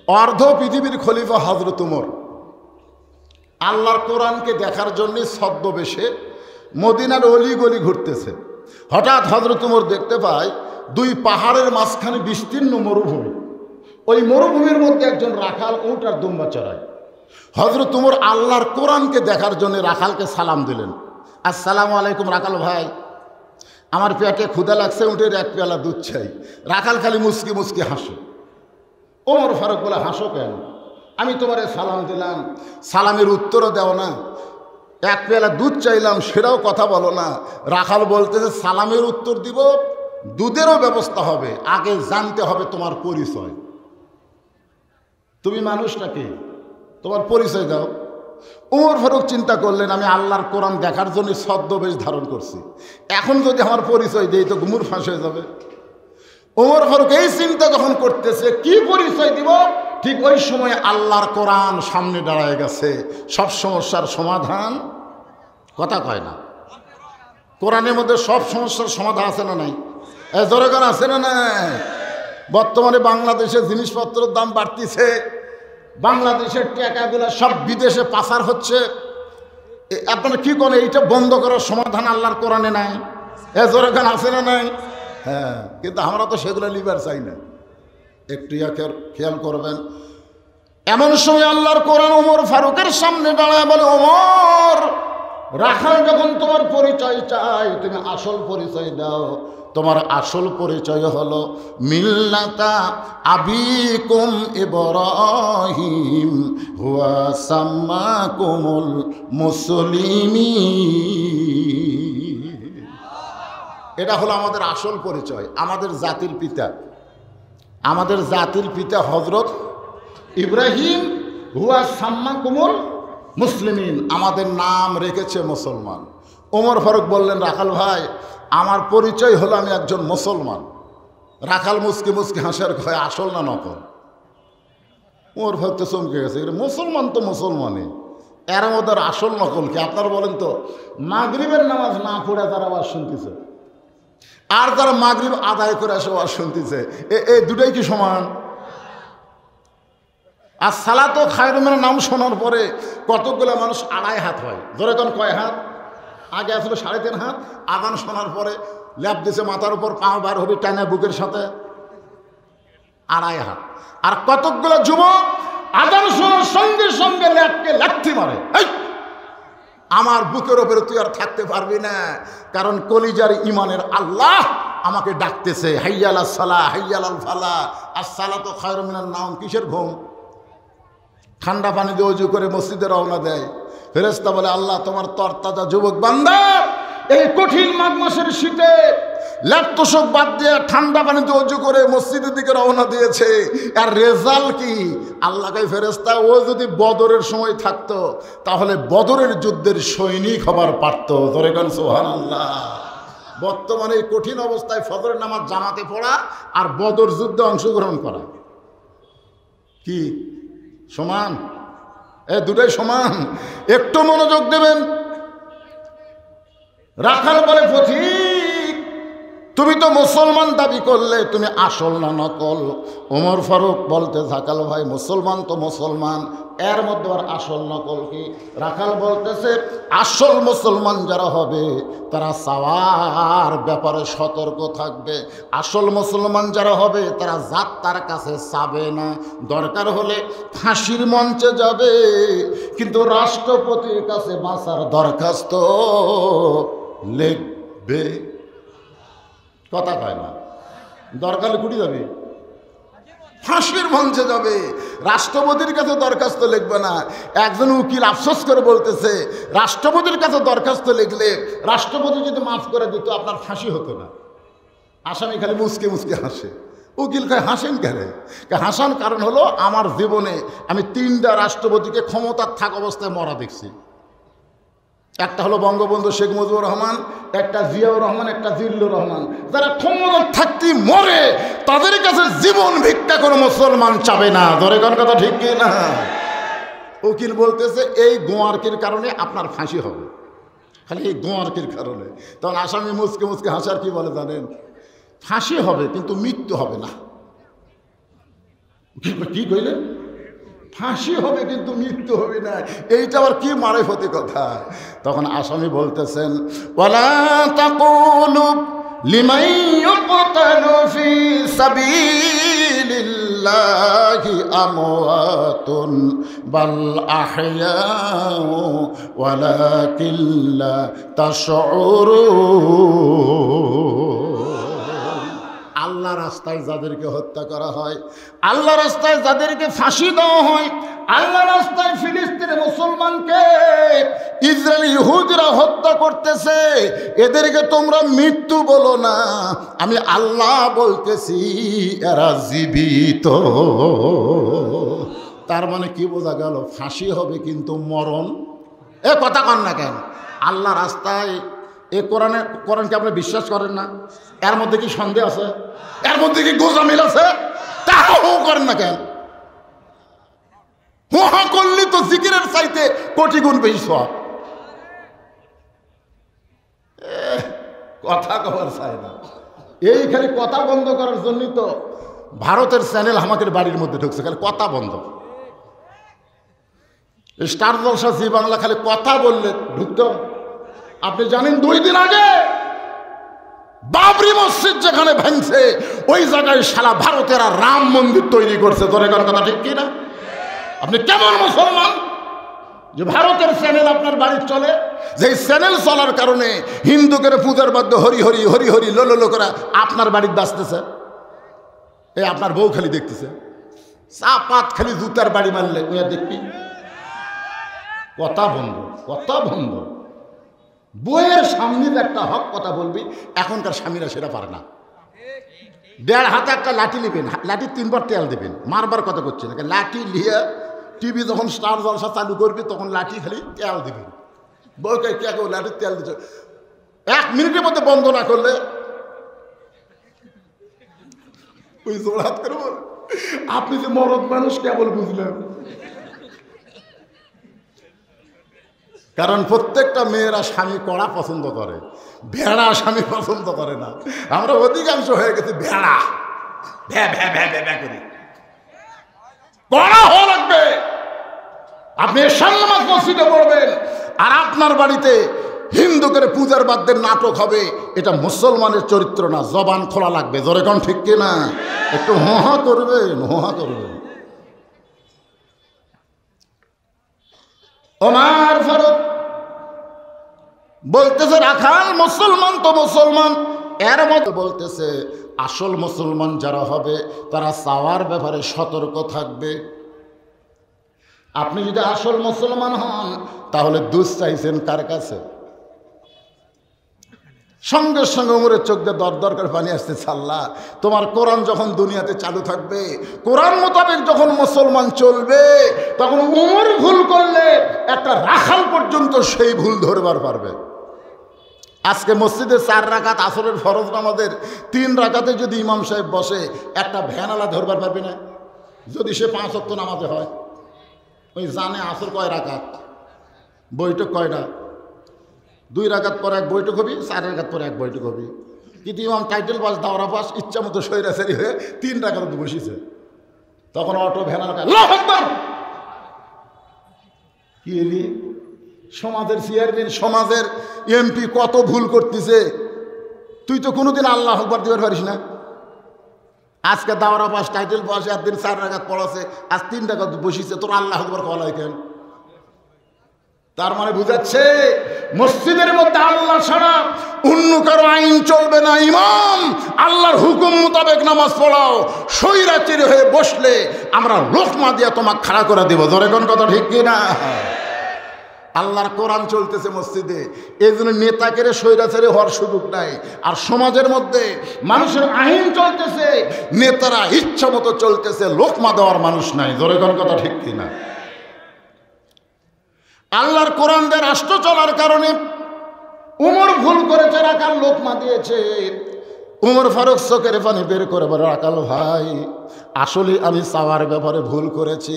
অর্ধ পৃথিবীর খলিফা হযরত ওমর আল্লাহর কোরআনকে দেখার জন্য ছদ্মবেশে মদিনার অলি গলি ঘুরতেছে। হঠাৎ হযরত ওমর দেখতে পায় দুই পাহাড়ের মাঝখানে বিস্তীর্ণ মরুভূমি। ওই মরুভূমির মধ্যে একজন রাখাল উট আর দুম্বা চড়ায়। হযরত ওমর আল্লাহর কোরআনকে দেখার জন্য রাখালকে সালাম দিলেন, আসসালামু আলাইকুম রাখাল ভাই, আমার পেটে ক্ষুধা লাগছে, উটের এক পেয়ালা দুধ চাই। রাখাল খালি মুচকি মুচকি হাসে। ওমর ফারুক বলে, হাসো কেন? আমি তোমারে সালাম দিলাম, সালামের উত্তরও দাও না, এক পেয়ালা দুধ চাইলাম সেটাও কথা বলো না। রাখাল বলতেছে, সালামের উত্তর দিব, দুধেরও ব্যবস্থা হবে, আগে জানতে হবে তোমার পরিচয়। তুমি মানুষটাকে তোমার পরিচয় দাও। ওমর ফারুক চিন্তা করলেন, আমি আল্লাহর কোরআন দেখার জন্য ছদ্মবেশ ধারণ করছি, এখন যদি আমার পরিচয় দেই তো গুমুর ফাঁস হয়ে যাবে। ওমর ফারুক এই চিন্তা যখন করতেছে কি পরিচয় দিব, ঠিক ওই সময় আল্লাহর কোরআন সামনে দাঁড়ায় গেছে। সব সমস্যার সমাধান, কথা কয় না, কোরআনের মধ্যে সব সমস্যার সমাধান আছে না নাই? জোরেগান আছে না নাই? বর্তমানে বাংলাদেশে জিনিসপত্রের দাম বাড়তিছে, বাংলাদেশের টাকাগুলো সব বিদেশে পাচার হচ্ছে। আপনারা কি করেন? এইটা বন্ধ করার সমাধান আল্লাহর কোরআনে নাই? জোরেগান আছে না নাই? হ্যাঁ, কিন্তু আমরা তো সেগুলো লিবার চাই না। একটু খেয়াল করবেন, এমন সময় আল্লাহর কোরআন ওমর ফারুকের সামনে দাঁড়ায় বলে, ওমর, রাখাল যখন তোমার পরিচয় চাই, তুমি আসল পরিচয় দাও। তোমার আসল পরিচয় হলো মিল্লাতা আবিকুম ইব্রাহিম হুয়া সাম্মাকুমুল মুসলিমিন। এটা হলো আমাদের আসল পরিচয়, আমাদের জাতির পিতা। আমাদের জাতির পিতা হযরত ইব্রাহিম হুয়া সাম্মাকুমুল মুসলিমিন, আমাদের নাম রেখেছে মুসলমান। ওমর ফারুক বললেন, রাখাল ভাই, আমার পরিচয় হলো আমি একজন মুসলমান। রাখাল মুসকি মুসকি হাসার কয়, আসল না নকল? ওমর ফারুক তো চমকে গেছে, মুসলমান তো মুসলমানই, এর মধ্যে আসল নকল কি? আপনারা বলেন তো, মাগরিবের নামাজ না পড়ে তারা আওয়াজ শুনতেছে, আর যারা মাগরিব আদায় করে এসে আওয়াজ শুনতেছে, এই দুটাই কি সমান? আর সালাতো খায়রুমের নাম শোনার পরে কতগুলো মানুষ আড়াই হাত হয়। ধরে কোন কয় হাত? আগে আসলে 3.5 হাত। আজান শোনার পরে ল্যাপ দিছে মাথার উপর, পা বার হবে টানা বুকের সাথে, আড়াই হাত। আর কতগুলো যুবক আজান শোনার সঙ্গে সঙ্গে ল্যাপকে লাথি মারে, আমার বুকের ওপরে তুই আর থাকতে পারবি না, কারণ কলিজার ইমানের আল্লাহ আমাকে ডাকতেছে, হাইয়াল সালাহ হাইয়াল ফালাহ, আর সালাতো খায়রুম মিনান নাওম। কিসের ঘুম? ঠান্ডা পানি দিয়ে ওযু করে মসজিদে রওনা দেয়। ফেরেশতা বলে, আল্লাহ তোমার তরতাজা যুবক বান্দা এই কঠিন মাঘ মাসের শীতে ল্যাপটসক বাদ দিয়ে ঠান্ডা পানিতে ওযু করে মসজিদের দিকে রওনা দিয়েছে, আর রেজাল্ট কি? আল্লাহ কয়, ফেরেশতা, ও যদি বদরের সময় থাকতো তাহলে বদরের যুদ্ধের সৈনিক হবার পারত। ধরে গান সুবহানাল্লাহ। বর্তমানে এই কঠিন অবস্থায় ফজরের নামাজ জামাতে পড়া আর বদর যুদ্ধে অংশগ্রহণ করা কি সমান? দুটাই সমান। একটু মনোযোগ দেবেন। রাখাল বলে, পথিক, তুমি তো মুসলমান দাবি করলে, তুমি আসল না নকল? ওমর ফারুক বলতে, রাখাল ভাই, মুসলমান তো মুসলমান, এর মধ্যে আর আসল নকল কি? রাখাল বলতেছে, আসল মুসলমান যারা হবে তারা চাওয়ার ব্যাপারে সতর্ক থাকবে। আসল মুসলমান যারা হবে তারা জাত তার কাছে চাবে না, দরকার হলে ফাঁসির মঞ্চে যাবে, কিন্তু রাষ্ট্রপতির কাছে বাঁচার দরখাস্ত লিখবে। কথা কয় না? দরকার কুড়ি যাবে, ফাঁসির মঞ্চে যাবে, রাষ্ট্রপতির কাছে দরখাস্ত লিখবে না। একজন উকিল আফসোস করে বলতেছে, রাষ্ট্রপতির কাছে দরখাস্ত লিখলে রাষ্ট্রপতি যদি মাফ করে দিত আপনার ফাঁসি হতো না। আসামি খালি মুচকে মুচকে হাসে। উকিল কয়, হাসেন কেন? হাসান কারণ হলো, আমার জীবনে আমি 3টা রাষ্ট্রপতিকে ক্ষমতার থাকা অবস্থায় মরা দেখছি। একটা হলো বঙ্গবন্ধু শেখ মুজিবুর রহমান, একটা জিয়াউর রহমান, একটা জিল্লুর রহমান। যারা ক্ষমতা থাকতে মরে, তাদের কাছে জীবন ভিক্ষা কোনো মুসলমান চাবে না। ধরে কোন কথা ঠিক কি না? উকিল বলতেছে, এই গোয়ার্কির কারণে আপনার ফাঁসি হবে, খালি এই গোয়ার্কির কারণে। তখন আসামি মুচকে মুচকে হাসার কি বলে জানেন? ফাঁসি হবে কিন্তু মৃত্যু হবে না। কি কইলেন? ফাঁসি হবে কিন্তু মৃত্যু হবে না। এইটা আবার কি মারেফতি কথা। তখন আসামি বলতেছেন, ওয়ালা তাকুলু লিমান ইউকতালু ফি সাবিলিল্লাহি আমওয়াতুন বাল আহইয়াউ ওয়ালাকিন লা তাশউরুন। আল্লাহ রাস্তায় যাদেরকে হত্যা করা হয়, আল্লাহ রাস্তায় যাদেরকে ফাঁসি দেওয়া হয়, আল্লাহ রাস্তায় ফিলিস্তিনের মুসলমানকে ইসরায়েলি ইহুদিরা হত্যা করতেছে, এদেরকে তোমরা মৃত্যু বলো না, আমি আল্লাহ বলতেছি এরা জীবিত। তার মানে কি বোঝা গেল? ফাঁসি হবে কিন্তু মরণ। এ কথা কন না কেন? আল্লাহ রাস্তায় এ কোরআনকে আপনি বিশ্বাস করেন না? এর মধ্যে কি সন্দেহ আছে? এর মধ্যে কি গোজামিল আছে? তাও করেন না কেন? হুহা করলি তো জিকিরের চাইতে কোটি গুণ বেশি সওয়াব। কথা কবার চাই না। এই খালি কথা বন্ধ করার জন্যই তো ভারতের চ্যানেল আমাদের বাড়ির মধ্যে ঢুকছে, খালি কথা বন্ধ। স্টার জলসা জি বাংলা খালি কথা বললে ঢুকতো। আপনি জানেন 2 দিন আগে বাবরি মসজিদ যেখানে ভাঙছে ওই জায়গায় সারা ভারতের রাম মন্দির তৈরি করছে। তোর এখন কথা ঠিক কিনা? আপনি কেমন মুসলমান যে ভারতের চ্যানেল আপনার বাড়ির চলে? যে চ্যানেল চলার কারণে হিন্দুকে পূজার বাদ্য হরি হরি হরি হরি লো লো করে আপনার বাড়ির বাঁচতেছে। এই আপনার বউ খালি দেখতেছে, চা পাত খালি জুতার বাড়ি মারলে দেখবি। কথা বন্ধ, কথা বন্ধ। বইয়ের সামনে একটা হক কথা বলবি, এখনকার স্বামীরা সেটা পারে না। 1.5 হাতে একটা লাঠি নেবেন, লাঠি 3 বার তেল দেবেন, মারবার কথা করছে না। লাঠি নিয়ে টিভি যখন স্টার জলসা চালু করবি তখন লাঠি খালি তেল দেবেন। বউকে কে কেউ লাঠির তেল দিচ্ছে, 1 মিনিটের মধ্যে বন্ধ না করলে ওই জোড়হাত করে বল, আপনি যে মরদ মানুষ কেবল বুঝলেন। কারণ প্রত্যেকটা মেয়েরা স্বামী কড়া পছন্দ করে, ভেড়া স্বামী পছন্দ করে না। আমরা অধিকাংশ হয়ে গেছি ভেড়া, ভ্যা ভ্যা ভ্যা ভ্যা করি। কড়া হওয়া লাগবে। আপনি সামনামাজ মসজিদে পড়বেন আর আপনার বাড়িতে হিন্দুদের পূজার বাদ্যের নাটক হবে, এটা মুসলমানের চরিত্র না। জবান খোলা লাগবে। জোরে কোন ঠিক কিনা? একটু হোহা করবেন, হোহা করবেন। ওমর ফারুক বলতেছে রাখাল মুসলমান তো মুসলমান, এর মতো বলতেছে আসল মুসলমান যারা হবে তারা চাওয়ার ব্যাপারে সতর্ক থাকবে। আপনি যদি আসল মুসলমান হন তাহলে দুধ চাইছেন কার কাছে? সঙ্গে সঙ্গে উমরের চোখ দিয়ে দর করে পানি আসতে, আল্লাহ তোমার কোরআন যখন দুনিয়াতে চালু থাকবে, কোরআন মোতাবেক যখন মুসলমান চলবে, তখন উমর ভুল করলে একটা রাখাল পর্যন্ত সেই ভুল ধরবার পারবে। আজকে মসজিদে 4 রাকাত আসরের ফরজ নামাজের 3 রাকাতে যদি ইমাম সাহেব বসে, একটা ভ্যানালা ধরবার পারবে না? যদি সে 5 ওয়াক্ত নামাজে হয়, ওই জানে আসর কয় রাকাত, বৈঠক কয়টা? 2 রাকাত পরে 1 বৈঠক হবি, 4 রাকাত পরে 1 বৈঠক হবি। কিন্তু ইমাম টাইটেল পাস দাওরা পাস ইচ্ছা মতো সৈরাচারি হয়ে 3 রাকাত বসেছে, তখন অটো ভ্যানালা আল্লাহু আকবার। কি এলি সমাজের চেয়ারম্যান, সমাজের এমপি কত ভুল করতেছে, তুই তো কোনোদিন আল্লাহ আকবার দিবার পারিস না। আজকে দাওরা পাস টাইটেল পাস, একদিন 4 রাকাত পড়াছে, আজ 3 রাকাত বসিছে, তোর আল্লাহ আকবার কওয়া লাগে কেন? তার মানে বুঝাচ্ছে মসজিদের মধ্যে আল্লাহ ছাড়া অন্য কারো আইন চলবে না। ইমাম আল্লাহর হুকুম মোতাবেক নামাজ পড়াও, সৈরাচারী হয়ে বসলে আমরা লোকমা দিয়া তোমাকে খাড়া করে দেব। ধরে কোন কথা ঠিক কিনা? আল্লাহর কোরআন চলতেছে মসজিদে, এই জন্য নেতাকে স্বৈরাচারী হওয়ার সুযোগ নাই। আর সমাজের মধ্যে মানুষের আইন চলতেছে, নেতারা ইচ্ছা মতো চলতেছে, লোকমা দেওয়ার মানুষ নাই। ধরে কোন কথা ঠিক কিনা? আল্লাহর কোরআন দিয়ে রাষ্ট্র চলার কারণে উমর ভুল করেছে, রাখাল লোকমা দিয়েছে। উমর ফারুক চোখের পানি বের করে বলে, রাখাল ভাই আসলে আমি চাওয়ার ব্যাপারে ভুল করেছি।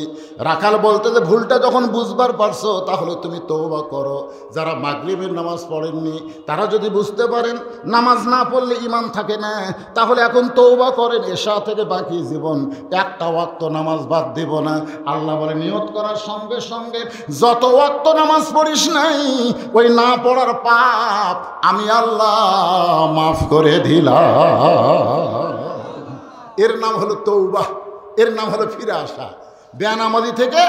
রাখাল বলতে যে ভুলটা যখন বুঝবার পারছো তাহলে তুমি তওবা করো। যারা মাগরিবের নামাজ পড়েননি তারা যদি বুঝতে পারেন নামাজ না পড়লে ঈমান থাকে না, তাহলে এখন তওবা করেন, এশা থেকে বাকি জীবন একটা ওয়াক্ত নামাজ বাদ দেব না। আল্লাহ বলে নিয়ত করার সঙ্গে সঙ্গে যত ওয়াক্ত নামাজ পড়িস নাই ওই না পড়ার পাপ আমি আল্লাহ মাফ করে দিলাম। এর নাম হলো তওবা, এর নাম হলো ফিরে আসা, বেনামাজি থেকে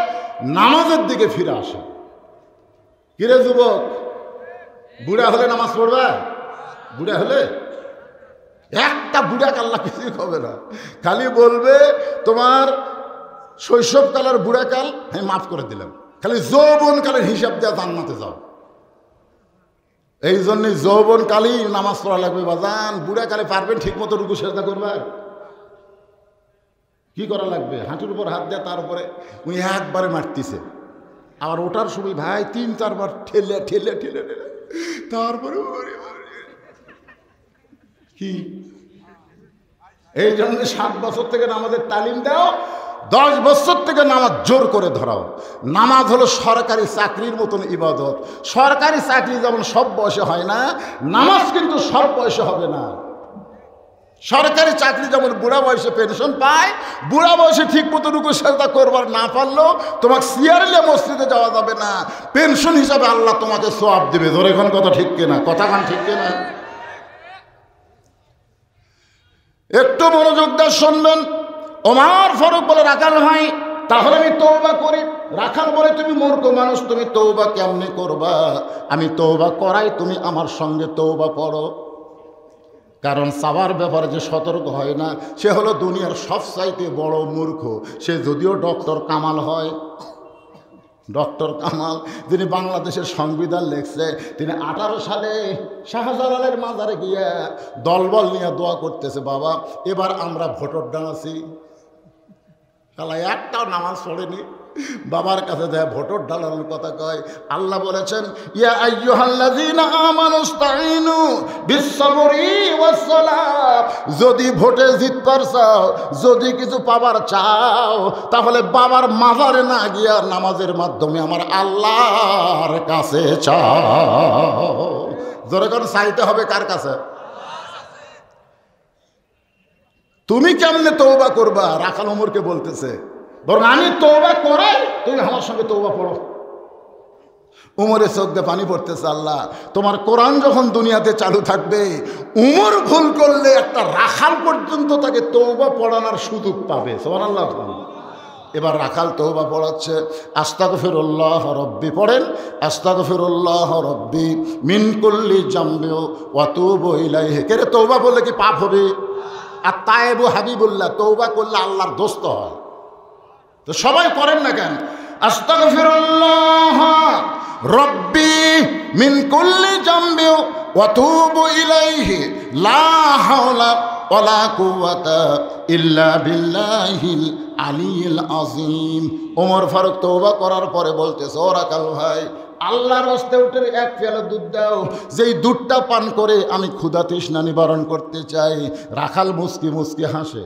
নামাজের দিকে ফিরে আসা। কিরে যুবক, বুড়া হলে নামাজ পড়বে? বুড়া হলে একটা বুড়াকে আল্লাহ কিছুই হবে না, খালি বলবে তোমার শৈশবকালের বুড়াকাল আমি মাফ করে দিলাম, খালি যৌবনকালের হিসাব দেওয়া জান্নাতে যাও। এই জন্যই যৌবনকালেই নামাজ পড়া লাগবে বাজান। বুড়াকালে পারবেন ঠিক মতো রুকু সেজদা করবে? কি করা লাগবে? হাঁটুর উপর হাত দেয়, তার উপরে উনি একবারে মারতেছে, আবার ওটার সময় ভাই 3-4 বার ঠেলে ঠেলে ঠেলে ঠেলে তারপরে কি। এই জন্য 7 বছর থেকে নামাজের তালিম দাও, 10 বছর থেকে নামাজ জোর করে ধরাও। নামাজ হলো সরকারি চাকরির মতন ইবাদত। সরকারি চাকরি যেমন সব বয়সে হয় না, নামাজ কিন্তু সব বয়সে হবে না। সরকারি চাকরি যেমন বুড়া বয়সে পেনশন পায়, বুড়া বয়সে ঠিক মতো রুকু সেজদা করবার না পারলেও তোমাকে সিয়ারলে মসজিদে যাওয়া যাবে না, পেনশন হিসাবে আল্লাহ তোমাকে সওয়াব দেবে। ধরে এখন কথা ঠিক কিনা? কথা কান ঠিক কিনা? একটু মনোযোগ দিয়ে শুনবেন। ওমর ফারুক বলে রাখাল ভাই তাহলে আমি তওবা করি। রাখাল বলে তুমি মূর্খ মানুষ, তুমি তওবা কেমনে করবা? আমি তওবা করাই, তুমি আমার সঙ্গে তওবা পড়ো। কারণ চাওয়ার ব্যাপারে যে সতর্ক হয় না সে হলো দুনিয়ার সবচাইতে বড় মূর্খ। সে যদিও ডক্টর কামাল হয়, ডক্টর কামাল যিনি বাংলাদেশের সংবিধান লিখছে, তিনি 18 সালে শাহজালালের মাজারে গিয়ে দলবল নিয়ে দোয়া করতেছে, বাবা এবার আমরা ভোটার ডানাছি। শালা একটাও নামাজ পড়েনি, বাবার কাছে দেয় ভোটার ডালানোর কথা কয়। আল্লাহ বলেছেন ইয়া আইয়ুহাল্লাযীনা আমানুস্তাঈনু বিস-সাবরি ওয়াস-সালাত। যদি ভোটে জিতবার চাও, যদি কিছু পাবার চাও, তাহলে বাবার মাজারে না গিয়া নামাজের মাধ্যমে আমার আল্লাহর কাছে চাও। জোরে করে চাইতে হবে কার কাছে? তুমি কেমনে তওবা করবা? রাখাল ওমরকে বলতেছে, বরং আমি তওবা করে তুমি আমার সঙ্গে তওবা পড়ো। উমরের চোখ দিয়ে পানি পড়তেছে, আল্লাহ তোমার কোরআন যখন দুনিয়াতে চালু থাকবে, উমর ভুল করলে একটা রাখাল পর্যন্ত তাকে তওবা পড়ানোর সুযোগ পাবে। সুবহানাল্লাহ। এবার রাখাল তওবা পড়াচ্ছে, আস্তাগফিরুল্লাহ রব্বি পড়েন, আস্তাগফিরুল্লাহ রব্বি মিন কুল্লি জামবি ওয়া তুবু ইলাইহি। কেরে তওবা বললে কি পাপ হবে? আর তায়েবু হাবিবুল্লাহ, তওবা করলে আল্লাহর দোস্ত হয়। তো সবাই করেন না কেন? আস্তাগফিরুল্লাহ রব্বি মিন কুল্লি জামবি ওয়া তুবু ইলাইহি লা হাওলা ওয়ালা কুওয়াতা ইল্লা বিল্লাহিল আলিয়্যিল আযীম। ওমর ফারুক তওবা করার পরে বলতেছে, ও রাখাল ভাই আল্লাহর রাস্তায় উঠে 1 পেয়ালা দুধ দাও, যেই দুধটা পান করে আমি ক্ষুধা তৃষ্ণা নিবারণ করতে চাই। রাখাল মুচকি মুচকি হাসে।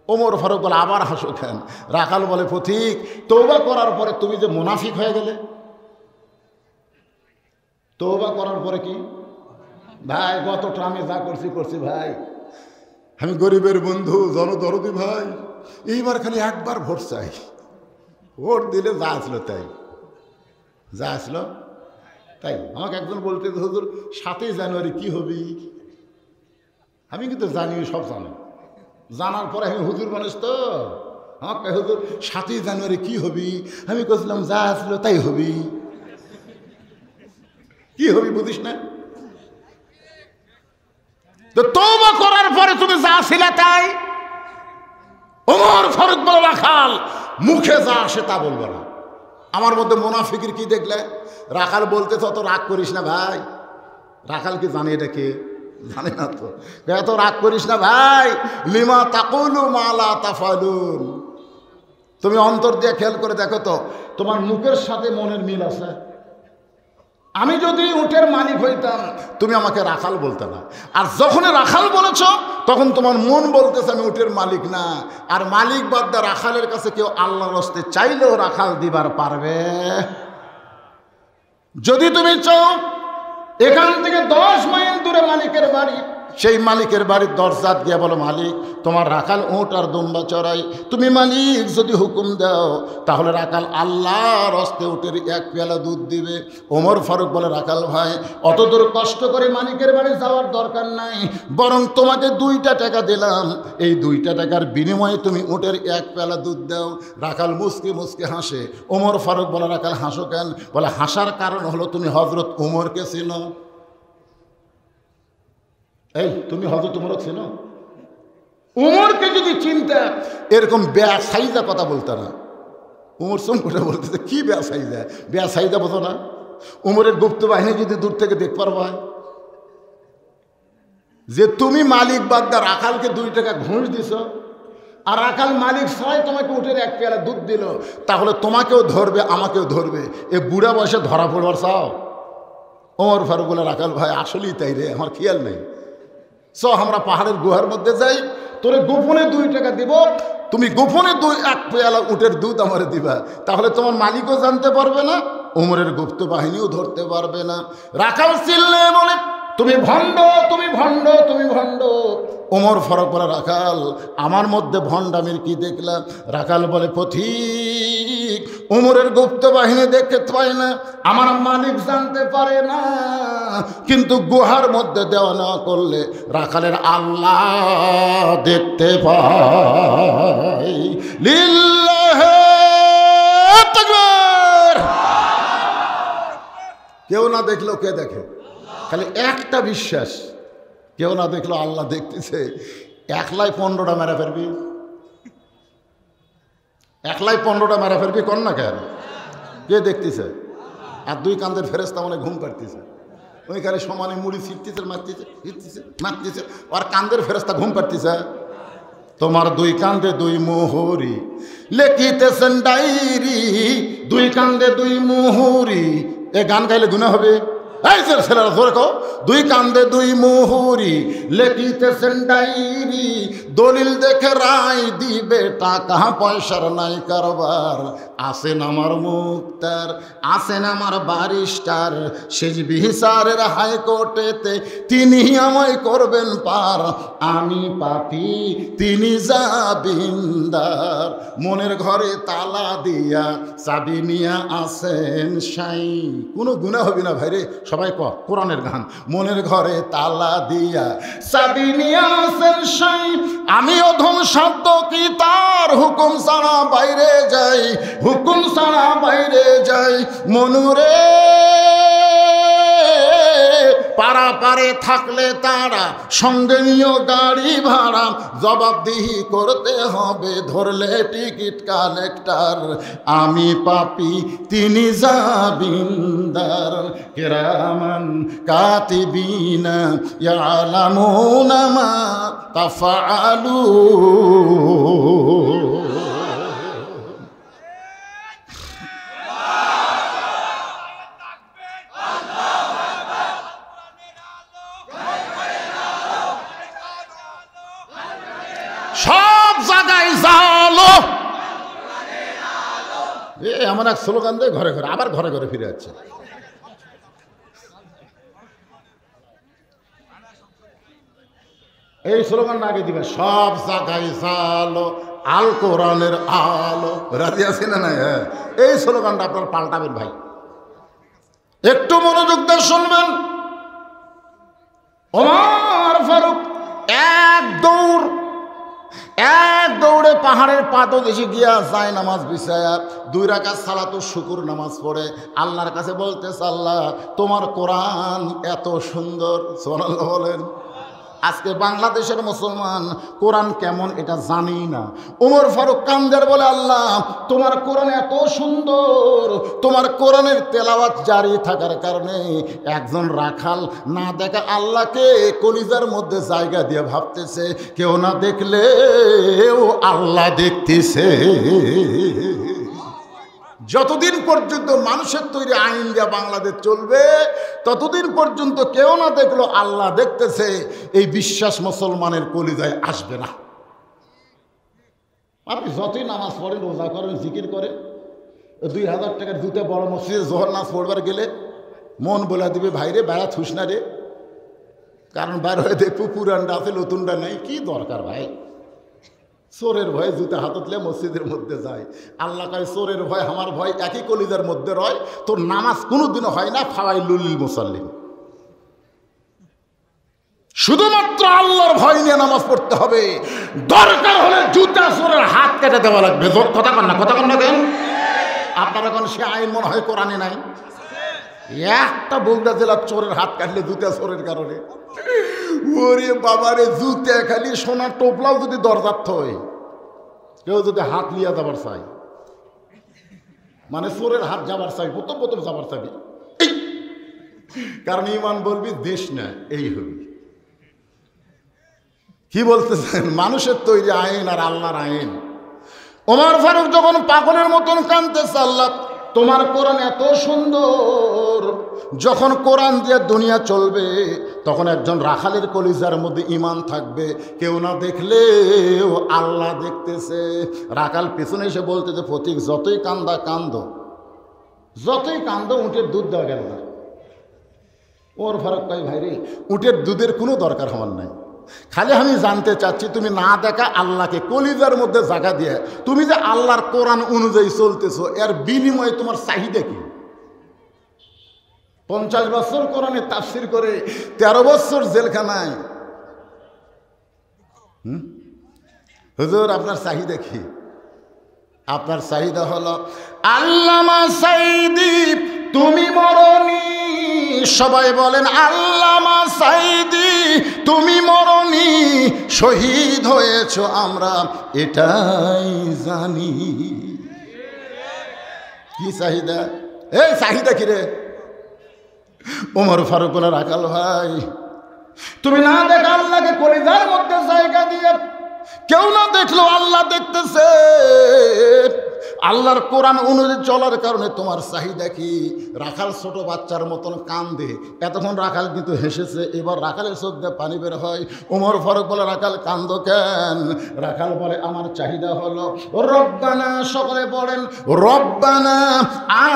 ওমর ফারুক বলে আবার হাসো কেন? রাখাল বলে পথিক তওবা করার পরে তুমি যে মুনাফিক হয়ে গেলে। তওবা করার পরে কি ভাই? গতটা আমি যা করছি ভাই, আমি গরিবের বন্ধু জনদরদি ভাই, এইবার খালি একবার ভোট চাই, ভোট দিলে যা আসলো তাই, যা আসলো তাই। আমাকে একজন বলতে, হুজুর 7ই জানুয়ারি কি হবি? আমি কিন্তু জানি, সব জানি। জানার পরে আমি হুজুর মানুষ তো, আমাকে হুজুর 7ই জানুয়ারি কি হবি? আমি বলছিলাম যা আসলো তাই হবি। কি হবি বুঝিস না? তো তওবা করার পরে তুমি যা ছিলে তাই। ওমর ফারুক বলে রাখাল মুখে যা আসে তা বলবো না। আমার মধ্যে মুনাফিকের কি দেখলে? রাখাল বলতে তো অত রাগ করিস না ভাই। রাখাল কি জানে এটা কে? জানে না তো। এত রাগ করিস না ভাই, লিমা তাকুলু মা লা তাফালুন। তুমি অন্তর দিয়ে খেয়াল করে দেখো তো, তোমার মুখের সাথে মনের মিল আছে? আমি যদি উটের মালিক হইতাম তুমি আমাকে রাখাল বলতে না, আর যখনই রাখাল বলেছ তখন তোমার মন বলতেছে আমি উটের মালিক না। আর মালিক বাদ দা রাখালের কাছে কেউ আল্লাহর রাস্তে চাইলেও রাখাল দিবার পারবে? যদি তুমি চাও এখান থেকে 10 মাইল দূরে মালিকের বাড়ি, সেই মালিকের বাড়ির দরজাত গিয়ে বলো মালিক তোমার রাখাল উট আর দুম্বা চড়াই। তুমি মালিক যদি হুকুম দাও তাহলে রাখাল আল্লাহর হস্তে উটের 1 পেয়ালা দুধ দিবে। ওমর ফারুক বলে রাখাল ভাই অত দূর কষ্ট করে মালিকের বাড়ি যাওয়ার দরকার নাই, বরং তোমাকে 2টা টাকা দিলাম, এই 2টা টাকার বিনিময়ে তুমি উটের 1 পেয়ালা দুধ দাও। রাখাল মুসকে মুসকে হাসে। ওমর ফারুক বলে রাখাল হাসো কেন? বলে হাসার কারণ হলো তুমি হযরত ওমরকে চিনো। এই তুমি হযরত উমর ছিল, উমরকে যদি চিনতে এরকম বেয়াসাইজা কথা বলতে না। উমর চুম করে বলতেছে কি বেয়াসাইজা? বেয়াসাইজা বোঝো না? উমরের গুপ্ত বাহিনী যদি দূর থেকে দেখতে পারবো যে তুমি মালিক বাদ্দা রাখালকে 2 টাকা ঘুষ দিছ, আর রাখাল মালিক ছাড়াই তোমাকে উঠে 1 পেয়ালা দুধ দিল, তাহলে তোমাকেও ধরবে আমাকেও ধরবে। এ বুড়া বয়সে ধরা পড়বার চাও? ওমর ফারুক বলে রাখাল ভাই আসলেই তাই রে, আমার খেয়াল নেই। আমরা পাহাড়ের গুহার মধ্যে যাই, তোরে গোপনে 2 টাকা দিব, তুমি গোপনে 1 পেয়ালা উটের দুধ আমারে দিবা, তাহলে তোমার মালিকও জানতে পারবে না, ওমরের গুপ্ত বাহিনীও ধরতে পারবে না। রাখাল চিল্লে বলে তুমি ভণ্ড, তুমি ভণ্ড, তুমি ভণ্ড। ওমর ফারুক বলে রাখাল আমার মধ্যে ভণ্ডামির কি দেখলাম? রাখাল বলে পথিক ওমরের গুপ্ত বাহিনী দেখতে পায় না, আমার মালিক জানতে পারে না, কিন্তু গুহার মধ্যে দেওয়া না করলে রাখালের আল্লাহ দেখতে পায়। লিল্লাহি তাকবীর। কেউ না দেখলেও কে দেখে? খালি একটা বিশ্বাস, কেউ না দেখলো আল্লাহ দেখতেছে। 115টা মেরা ফেরবি, 115টা মেরা ফেরবি কর না কেন? কে দেখতেছে? আর 2 কান্দের ফেরেশতা মনে ঘুম পাড়তেছে, ওইখানে সমানে মুড়ি ছিটতেছে, মারতেছে, ছিটতেছে, মারতেছে, আর কান্দের ফেরেশতা ঘুম পাড়তেছে। তোমার 2 কান্দে 2 মোহরি লেখিতেছেন ডায়েরি, 2 কান্দে 2 মোহরি। এ গান গাইলে গুনাহ হবে? এই ছেলেরা ধরে কও, 2 কান্দে 2 মোহরি লেখিতেছেন ডায়েরি, দলিল দেখে রায় দিবে, টাকা পয়সার নাই কারবার। আসেন আমার মুক্তার, আসেন আমার ব্যারিস্টার, শেষ বিচারের হাইকোর্টেতে তিনি আমায় করবেন পার। আমি পাপী তিনি জামিনদার, মনের ঘরে তালা দিয়া চাবি নিয়া আসেন সাই। কোনো গুনাহ হবে না ভাইরে, সবাই কোরআনের গান। মনের ঘরে তালা দিয়া চাবি নিয়া আসেন সাই, আমি অধম শব্দ কি তার হুকুম ছাড়া বাইরে যাই, হুকুম ছাড়া বাইরে যাই। মনুরে পারা পারে থাকলে তারা সঙ্গে নিয়ে গাড়ি ভাড়া, জবাবদিহি করতে হবে ধরলে টিকিট কালেক্টর। আমি পাপী তিনি জামিনদার, কিরামান কাতিবিনা ইয়ালামুনা মা তাফআলুন। সব জায়গায় জালো, এমন এক স্লোগান দিয়ে ঘরে ঘরে, আবার ঘরে ঘরে ফিরে যাচ্ছে। এই স্লোগানটা আগে দিবে, সব জায়গায় জালো আল কোরআনের আলো। রাজি আছে না? না, এই স্লোগানটা আপনার পাল্টাবেন ভাই, একটু মনোযোগ দিয়ে শুনবেন। ওমর ফারুক এক দৌড়ে পাহাড়ের পাদদেশে গিয়া যায় নামাজ বিছায়া 2 রাকাত সালাতুল শুকুর নামাজ পড়ে আল্লাহর কাছে বলতেছে, আল্লাহ তোমার কোরআন এত সুন্দর। সুবহানাল্লাহ বলেন। আজকে বাংলাদেশের মুসলমান কোরআন কেমন এটা জানি না। ওমর ফারুক কান্দের বলে, আল্লাহ তোমার কোরআন এত সুন্দর, তোমার কোরআনের তেলাওয়াত জারি থাকার কারণে একজন রাখাল না দেখা আল্লাহকে কলিজার মধ্যে জায়গা দিয়ে ভাবতেছে, কেউ না দেখলেও আল্লাহ দেখতেছে। যতদিন পর্যন্ত মানুষের তৈরি আইন যা বাংলাদেশ চলবে ততদিন পর্যন্ত কেউ না দেখলো আল্লাহ দেখতেছে, এই বিশ্বাস মুসলমানের কলিজায় আসবে না। আপনি যতই নামাজ পড়েন, রোজা করেন, জিকির করেন, 2000 টাকার জুতে বড় মসজিদে জোহর নামাজ পড়বার গেলে মন বলে দিবে, ভাইরে বেড়া থুস না রে, কারণ বাইরে হয়ে দেখবো পুরানটা আছে, নতুনটা নেই, কি দরকার ভাই। চোরের ভয়ে জুতে হাততলে মসজিদের মধ্যে যায়। আল্লাহ কয় চোরের ভয় আমার ভয় একই কলিজার মধ্যে রয়, তোর নামাজ কোনোদিনও হয় না ফাওয়াইলুল লিল মুসাল্লিন। শুধুমাত্র আল্লাহর ভয় নিয়ে নামাজ পড়তে হবে, দরকার হলে জুতা চোরের হাত কেটে দেওয়া লাগবে। কথা কন না, কথা কন না কেন? আপনার এখন সে আইন মনে হয় কোরআনে নাই। একটা বগুড়া জেলার চোরের হাত কাটলে জুতা চোরের কারণে, ওরে বাবারে, জুতে খালি সোনার টোপলাও যদি দরজার্থ হয়, কেউ যদি হাত লিয়া যাবার চাই, মানে চোরের হাত যাবার চাই, প্রথম প্রথম যাবার চাবি, কারণ ইমান বলবি দেশ না, এই হবি। কি বলতেছেন? মানুষের তৈরি আইন আর আল্লাহর আইন। ওমর ফারুক যখন পাগলের মতন কাঁদতেছে, আল্লাহ তোমার কোরআন এত সুন্দর, যখন কোরআন দিয়ে দুনিয়া চলবে তখন একজন রাখালের কলিজার মধ্যে ইমান থাকবে, কেউ না দেখলেও আল্লাহ দেখতেছে। রাখাল পেছনে এসে বলতেছে, ফতিক যতই কান্দা কান্দো, যতই কান্দো, উটের দুধ দেওয়া গেল না। ওর ফারুক কয়, ভাই রে, উটের দুধের কোনো দরকার আমার নাই, খালি আমি জানতে চাচ্ছি তুমি না দেখা আল্লাহকে কলিজার মধ্যে জায়গা দিয়ে তুমি যে আল্লাহর কোরআন অনুযায়ী চলতেছো, এর বিনিময়ে তোমার চাহিদা কি? 50 বছর কোরআনে তাফসির করে 13 বছর জেলখানায়, হুজুর আপনার চাহিদা কি? আপনার চাহিদা হলো আল্লামা সাইদি তুমি মরনি। সবাই বলেন আল্লামা সাইদি তুমি মরনি, শহীদ হয়েছ আমরা এটাই জানি। কি চাহিদা? এই চাহিদা কি রে? ওমর ফারুক বলে, রাখাল ভাই তুমি না দেখা আল্লাহকে কলিজার মধ্যে জায়গা দিয়ে, কেউ না দেখলো আল্লাহ দেখতেছে। আল্লাহর কোরআন অনুযায়ী চলার কারণে তোমার চাহিদা কি? রাখাল ছোট বাচ্চার মতন কান্দে, এতক্ষণ রাখাল কিন্তু হেসেছে, এবার রাখালের চোখ দিয়ে পানি বের হয়। ওমর ফারুক বলে, রাখাল কান্দো কেন? রাখাল বলে, আমার চাহিদা হলো রব্বানা, সকলে পড়েন রব্বানা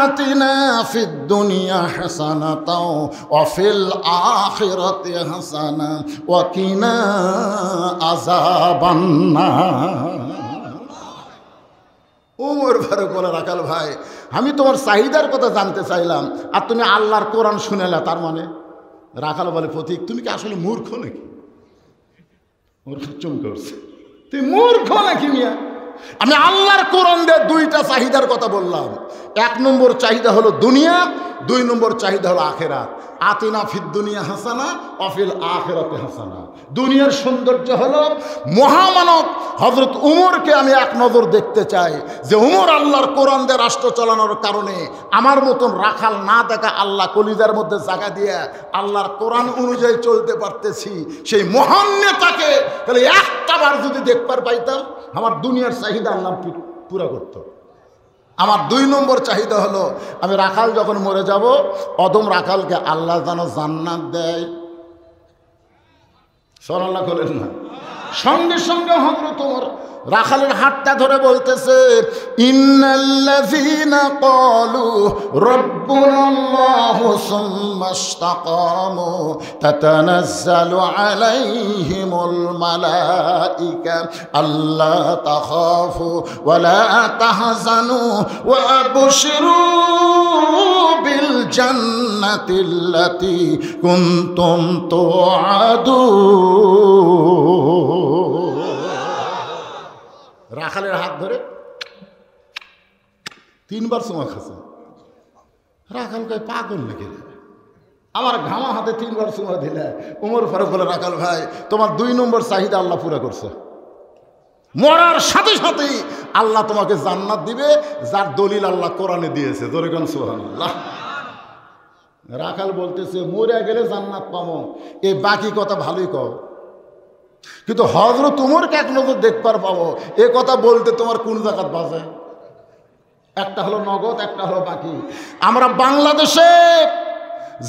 আতিনা ফিদ দুনিয়া হাসানাতাও ওয়া ফিল আখিরাতি হাসানা ওয়া কিনা আযাবান্নার। ওমর ফারুক বলে, রাখাল ভাই আমি তোমার চাহিদার কথা জানতে চাইলাম, আর তুমি আল্লাহর কোরআন শুনেলা, তার মানে? রাখাল বলে, ফতিক তুমি কি আসলে মূর্খ নাকি? ওর চমকে উঠছে, তুই মূর্খ নাকি মিয়া? আমি আল্লাহর কোরআন দিয়ে 2টা চাহিদার কথা বললাম। 1 নম্বর চাহিদা হলো দুনিয়া, 2 নম্বর চাহিদা হলো আখেরাত। আতিনা ফিদ দুনিয়া হাসানা ওয়া ফিল আখিরাতি হাসানা। দুনিয়ার সৌন্দর্য হলো মহামানব হযরত উমরকে আমি এক নজর দেখতে চাই, যে উমর আল্লাহর কোরআন দিয়ে রাষ্ট্র চালানোর কারণে আমার মতন রাখাল না দেখা আল্লাহ কলিজার মধ্যে জায়গা দিয়ে আল্লাহর কোরআন অনুযায়ী চলতে পারতেছি, সেই মহান নেতাকে তাহলে একটাবার যদি দেখবার পাইতাম, আমার দুনিয়ার চাহিদা আল্লাহ পুরা করত। আমার 2 নম্বর চাহিদা হলো, আমি রাখাল যখন মরে যাব, অদম রাখালকে আল্লাহ যেন জান্নাত দেয়। সুবহানাল্লাহ বলেন না? সঙ্গে সঙ্গে হযরত ওমর রাখালের হাতটা ধরে বলতেছে, ইন্নাল্লাযীনা ক্বালু রাব্বুনাল্লাহু সুম্মা ইসতাকামু তাতানাজ্জালু আলাইহিমুল মালায়েকা আল্লা তাখাফু ওয়া লা তাহজানু ওয়া আবশিরু বিল জান্নাতিল্লাতী কুনতুম তুআদুন। রাখালের হাত ধরে 3 বার চুমা খাচ্ছে। রাখাল কয়, পাগল নাকি রে? আমার ঘামা হাতে 3 বার চুমা দিলে। ওমর ফারুক বলে, রাখাল ভাই তোমার 2 নম্বর চাহিদা আল্লাহ পুরা করছে। মরার সাথে সাথেই আল্লাহ তোমাকে জান্নাত দিবে, যার দলিল আল্লাহ কোরআনে দিয়েছে। জোরে কোন সুবহানাল্লাহ। রাখাল বলতেছে, মরে গেলে জান্নাত পাবো, এই বাকি কথা ভালোই কও, কিন্তু হযরত উমরকে এক নজর দেখবার পাবো, এ কথা বলতে তোমার কোন জাকাত বাজে? একটা হলো নগদ, একটা হলো বাকি। আমরা বাংলাদেশে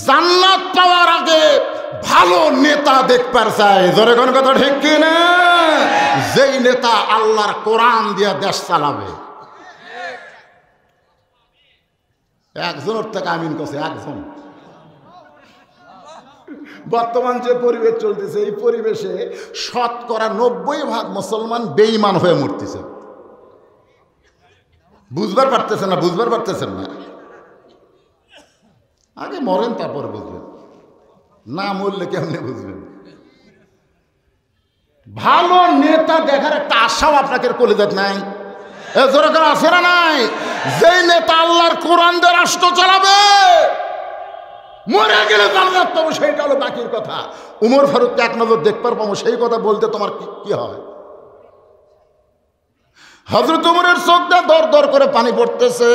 জান্নাত পাওয়ার আগে ভালো নেতা দেখবার চাই। জোরে কোন কথা ঠিক কিনা? যেই নেতা আল্লাহর কোরআন দিয়া দেশ চালাবে। একজনের থেকে আমিন করছে একজন। বর্তমান যে পরিবেশ চলতেছে, এই পরিবেশে 90% মুসলমান বেঈমান হয়ে মরতেছে। বুঝবার পারতেছেন না, বুঝবার পারতেছেন না। আগে মরেন তারপর বুঝবেন, না মরলে কেমনে বুঝবেন? ভালো নেতা দেখার একটা আশাও আপনাকে কলিজাত নাই? জোরে করে আছে না নাই? যেই নেতা আল্লাহর কোরআন দিয়ে রাষ্ট্র চালাবে, মরে গেলে জান্নাত পাবো, সেইটা হলো বাকির কথা। উমর ফারুককে এক নজর দেখবার পাবো, সেই কথা বলতে তোমার কি হয়? হযরত উমরের চোখ দিয়ে দর দর করে পানি পড়তেছে।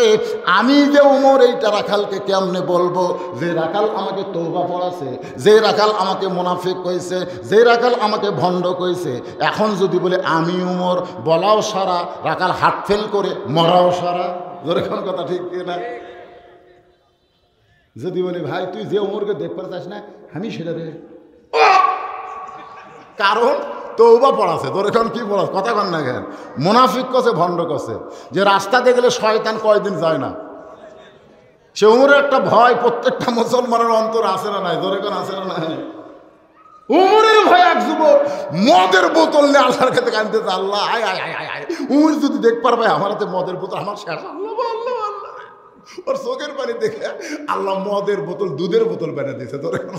আমি যে উমর এইটা রাখালকে কেমনে বলবো, যে রাখাল আমাকে তওবা পড়াছে, যে রাখাল আমাকে মুনাফিক কইছে, যে রাখাল আমাকে ভণ্ড কইছে, এখন যদি বলে আমি উমর, বলাও সারা, রাখাল হাট ফেল করে মরাও সারা। জোরে কোন কথা ঠিক কিনা? যদি বলি ভাই তুই যে উমরকে দেখতে চাস না, আমি সেটা দেখ, কারণ তওবা পড়াছে। তোর এখন কি পড়াছে? কথা কন না কেন? মুনাফিক কছে, ভণ্ড কছে। যে রাস্তাতে গেলে শয়তান কয়দিন যায় না, সে উমরের একটা ভয় প্রত্যেকটা মুসলমানের অন্তর আছে না নাই? তোর এখন আছে না নাই? উমরের ভয় এক যুবক মদের বোতল নিয়ে আল্লাহর কাছে কাঁদতেছে, আল্লাহ আয় আয় আয় আয় আয়, উমর যদি দেখ পারবে আমার হাতে মদের বোতল, আমার শেষ। আল্লাহ আল্লাহ আল্লাহ, ওর চোখের পানি দেখে আল্লাহ মদের বোতল দুধের বোতল বেড়ে দিয়েছে। তোর এখন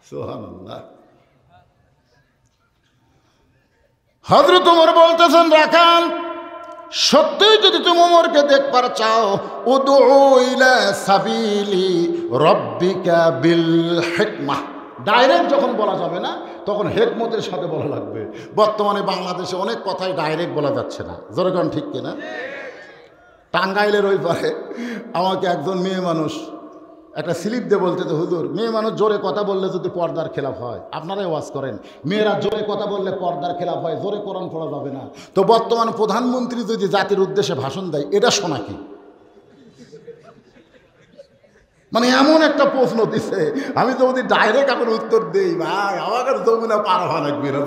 সুবহানাল্লাহ। হযরত ওমর বলতেছেন, রাখাল সত্যিই যদি তুমি ওমরকে দেখবার চাও, উদউ ইলা সাবিলি রাব্বিকা বিল হিকমাহ। ডাইরেক্ট যখন বলা যাবে না, তখন হিকমতের সাথে বলা লাগবে। বর্তমানে বাংলাদেশে অনেক কথাই ডাইরেক্ট বলা যাচ্ছে না। জোরে কোন ঠিক কিনা? টাঙ্গাইলের ওই পারে আমাকে একজন মেয়ে মানুষ একটা স্লিপ দিয়ে বলতে, তো হুজুর, মেয়ে মানুষ জোরে কথা বললে যদি পর্দার খেলাফ হয়, আপনারাই ওয়াজ করেন, মেয়েরা জোরে কথা বললে পর্দার খেলাফ হয়, জোরে কোরআন পড়া যাবে না। তো বর্তমান প্রধানমন্ত্রী যদি জাতির উদ্দেশ্যে ভাষণ দেয়, এটা শোনা কি? মানে এমন একটা প্রশ্ন দিছে, আমি তো যদি ডাইরেক্ট এখন উত্তর দেই, ভাই আমাকে যমুনা পার হওয়া লাগবে না।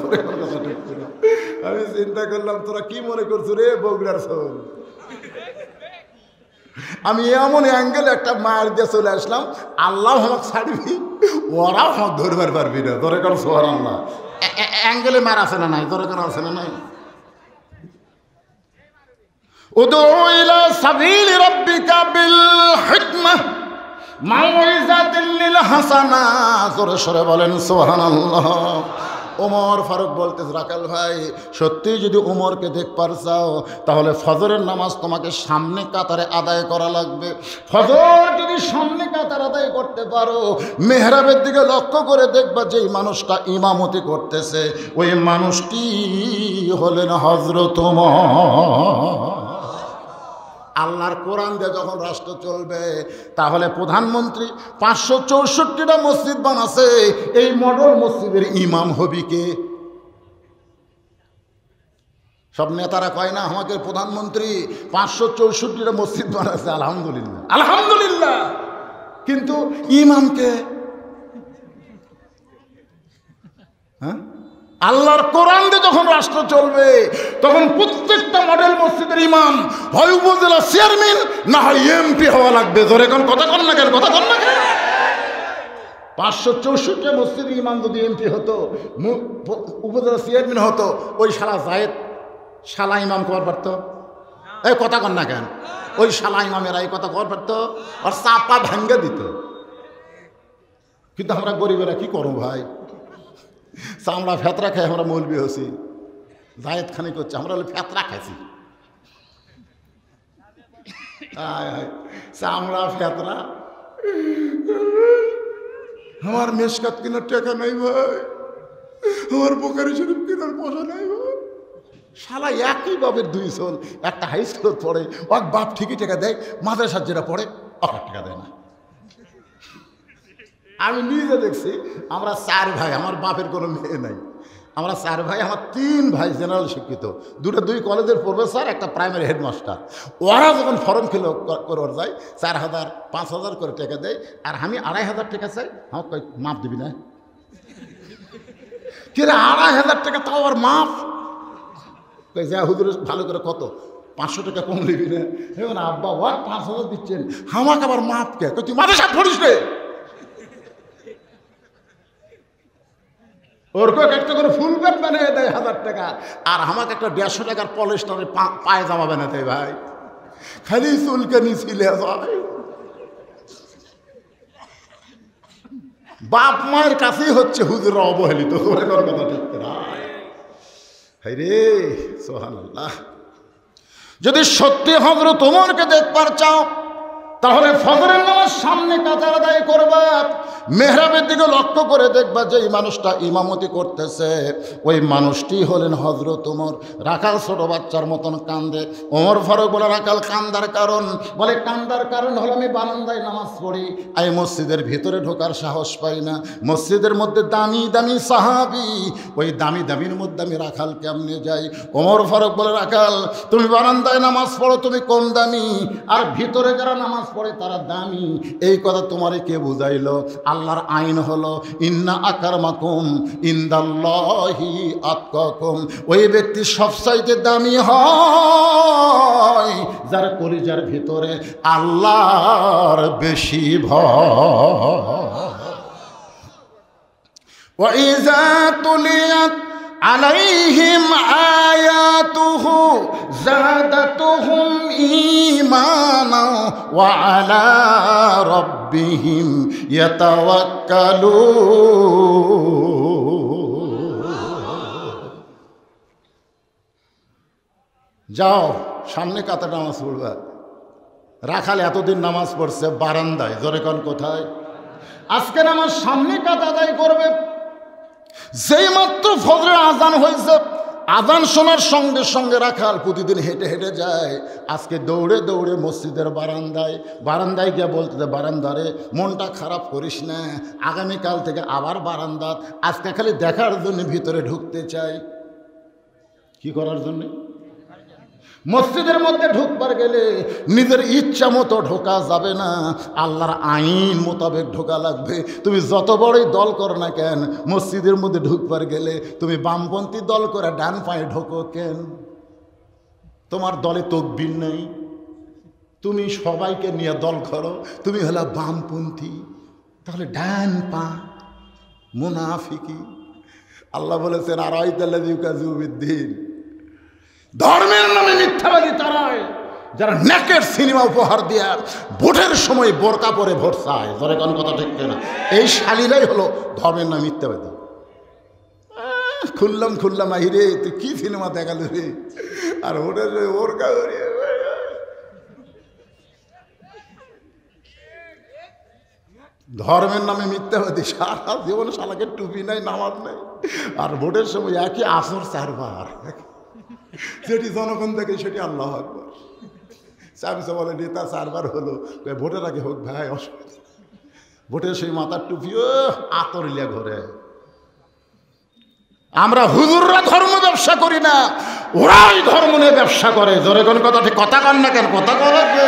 আমি চিন্তা করলাম, তোরা কি মনে করছো রে বগুড়ার শোন? আমি এমন অ্যাঙ্গেল একটা মায়ের দিয়ে চলে আসলাম, আল্লাহ আমাকে ছাড়বি, ওরাও আমাকে ধরবার পারবি না। তোর এখন সুবহানাল্লাহ অ্যাঙ্গেলে মার আছে না নাই? তোর এখন আছে না নাই? উদউ ইলা সাবিলি রাব্বিকা বিল হিকমাহ মাউইযাতিল লিল হাসানাহ। জোরে সরে বলেন সুবহানাল্লাহ। ওমর ফারুক বলতেছে, রাখাল ভাই সত্যি যদি উমরকে দেখবার চাও, তাহলে ফজরের নামাজ তোমাকে সামনে কাতারে আদায় করা লাগবে। ফজর যদি সামনে কাতার আদায় করতে পারো, মেহরাবের দিকে লক্ষ্য করে দেখবা যেই মানুষটা ইমামতি করতেছে, ওই মানুষটি হলেন হযরত ওমর। আল্লাহর কোরআন দিয়ে যখন রাষ্ট্র চলবে, তাহলে প্রধানমন্ত্রী 564টা মসজিদ বানাছে, এই মডেল মসজিদের ইমাম হবি কে? সব নেতারা কয় না আমাকে প্রধানমন্ত্রী 564টা মসজিদ বানাচ্ছে, আলহামদুলিল্লাহ আলহামদুলিল্লাহ, কিন্তু ইমামকে? হ্যাঁ, আল্লাহর কোরআন দিয়ে যখন রাষ্ট্র চলবে, তখন প্রত্যেকটা মডেল মসজিদের ইমাম হয় উপজেলা চেয়ারম্যান, না হয় এমপি হওয়া লাগবে। ধরে কোন কথা কন না কেন? কথা কন না কেন? 564 মসজিদের ইমাম যদি এমপি হতো, উপজেলা চেয়ারম্যান হতো, ওই শালা জায়েদ শালা ইমাম কর পারতো? এই কথা কন না কেন? ওই শালা ইমামেরা এই কথা কর পারতো? আর চাপা ভাঙ্গা দিত। কিন্তু আমরা গরিবেরা কি করবো ভাই? চামড়া ফেতরা খাই আমরা মৌলবি হচ্ছি, জায়েদ খানি করছে, আমরা ফেতরা খাইছি। চামড়া ফেতরা, আমার মেশকাত কেনার টাকা নাই ভাই, আমার বোকারি শরীফ কেনার পয়সা নাই ভাই। শালা একই বাপের দুই জন, একটা হাই স্কুল পড়ে, ওর বাপ ঠিকই টাকা দেয়, মাদ্রাসার যেটা পড়ে ওকে টাকা দেয় না। আমি নিজে দেখছি, আমরা 4 ভাই, আমার বাপের কোনো মেয়ে নাই, আমরা 4 ভাই, আমার 3 ভাই জেনারেল শিক্ষিত, 2 কলেজের প্রফেসর, একটা প্রাইমারি হেডমাস্টার। ওরা যখন ফর্ম ফিল করে যায় 4,000 5,000 করে টাকা দেয়, আর আমি 2,500 টাকা চাই। আমার কই মাপ দিবি না? কিরে 2,500 টাকা তাও আর মাপ? কই যা হুজুর ভালো করে কত 500 টাকা কম নিবি না? এখন আব্বা ওর 5,000 দিচ্ছেন, আমাকে আবার মাপ কে? তুই মাথা সাপ পড়িস রে। ওর কয়েক একটা করে ফুল প্যান্ট বানিয়ে দেয় 1000 টাকা, আর আমাকে একটা 150 টাকার পলিস্টারের পায়জামা বানিয়ে দেয়। ভাই খালি চুলকে নিছিলে ভাই, বাপ মায়ের কাছেই হচ্ছে হুজুররা অবহেলিত। করে কথা ঠিক না? হাই রে সুবহানাল্লাহ। যদি সত্যি হযরত ওমরকে দেখবার চাও, তাহলে ফজরের নামাজ সামনে কাতার আদায় করবা, মেহরাবের দিকে লক্ষ্য করে দেখবা যে এই মানুষটা ইমামতি করতেছে, ওই মানুষটি হলেন হযরত ওমর। রাখাল ছোট বাচ্চার মতন কান্দে। ওমর ফারুক বলে, রাখাল কান্দার কারণ? বলে, কান্দার কারণ হলো আমি বারান্দায় নামাজ পড়ি, আমি মসজিদের ভিতরে ঢোকার সাহস পাই না। মসজিদের মধ্যে দামি দামি সাহাবী, ওই দামি দামির মধ্যে আমি রাখাল কেমনে যাই? ওমর ফারুক বলে, রাখাল তুমি বারান্দায় নামাজ পড়ো, তুমি কম দামি, আর ভিতরে যারা নামাজ পড়ে তারা দামি। এই কথা তোমারে কে বুঝাইলো? আল্লাহর আইন হলো ইন্না আকরামাকুম ইনদাল্লাহি আতকাকুম। ওই ব্যক্তি সবচাইতে দামি হয় যার কলিজার ভিতরে আল্লাহর বেশি ভয়। ওয়া ইযা তুলিয়াত আলাইহিম আয়াতুহু যাদাতুহুম ঈমানা ওয়া আলা রাব্বিহিম ইয়াতাওয়াক্কালুন। যাও সামনে কাতার নামাজ পড়বা। রাখাল এতদিন নামাজ পড়ছে বারান্দায়, জোরে কোন কোথায়? আজকে নামাজ সামনে কাতার আদায় করবে। যেই মাত্র ফজরের আজান হয়েছে, আজান শোনার সঙ্গে সঙ্গে রাখাল প্রতিদিন হেঁটে হেঁটে যায়। আজকে দৌড়ে দৌড়ে মসজিদের বারান্দায় গিয়ে বলতে, বারান্দারে মনটা খারাপ করিস না, আগামীকাল থেকে আবার বারান্দাত। আজকে খালি দেখার জন্য ভিতরে ঢুকতে চাই। কি করার জন্য? মসজিদের মধ্যে ঢুকবার গেলে নিজের ইচ্ছা মতো ঢোকা যাবে না, আল্লাহর আইন মোতাবেক ঢোকা লাগবে। তুমি যত বড়ই দল করো না কেন, মসজিদের মধ্যে ঢুকবার গেলে তুমি বামপন্থী দল করে ডান পায়ে ঢোকো কেন? তোমার দলে তকবীর নেই, তুমি সবাইকে নিয়ে দল করো, তুমি হলো বামপন্থী, তাহলে ডান পা মুনাফিকি। আল্লাহ বলেছেন আরাইতাল্লাযী ইউকাযযিবু বিদ্দীন, ধর্মের নামে মিথ্যাবাদী তারাই যারা নেকের সিনেমা উপহার দেয়া ভোটের সময় বোরকা পরে ভোট চায়। ধরে কোন কথা ঠিক না? এই শালীরাই হলো ধর্মের নামে মিথ্যাবাদী। খুললাম আহিরে, তুই কি সিনেমা দেখাল রে? আর ভোটের বোরকা ধর্মের নামে মিথ্যাবাদী, সারা জীবন শালাকে টুপি নাই, নামাজ নাই, আর ভোটের সময় একই আসর 4 বার, যেটি জনগণ দেখে সেটি আল্লাহু আকবার। চাবিসা বলে নেতা 4 বার হলো, ভোটের আগে হোক ভাই, অসুবিধা। ভোটের সেই মাথার টুপিও আতরিলিয়া ঘরে। আমরা হুজুররা ধর্ম ব্যবসা করি না, ওরাই ধর্ম নিয়ে ব্যবসা করে। জোরে কোন কথা ঠিক? কথা কন না কেন? কথা কন লাগবে।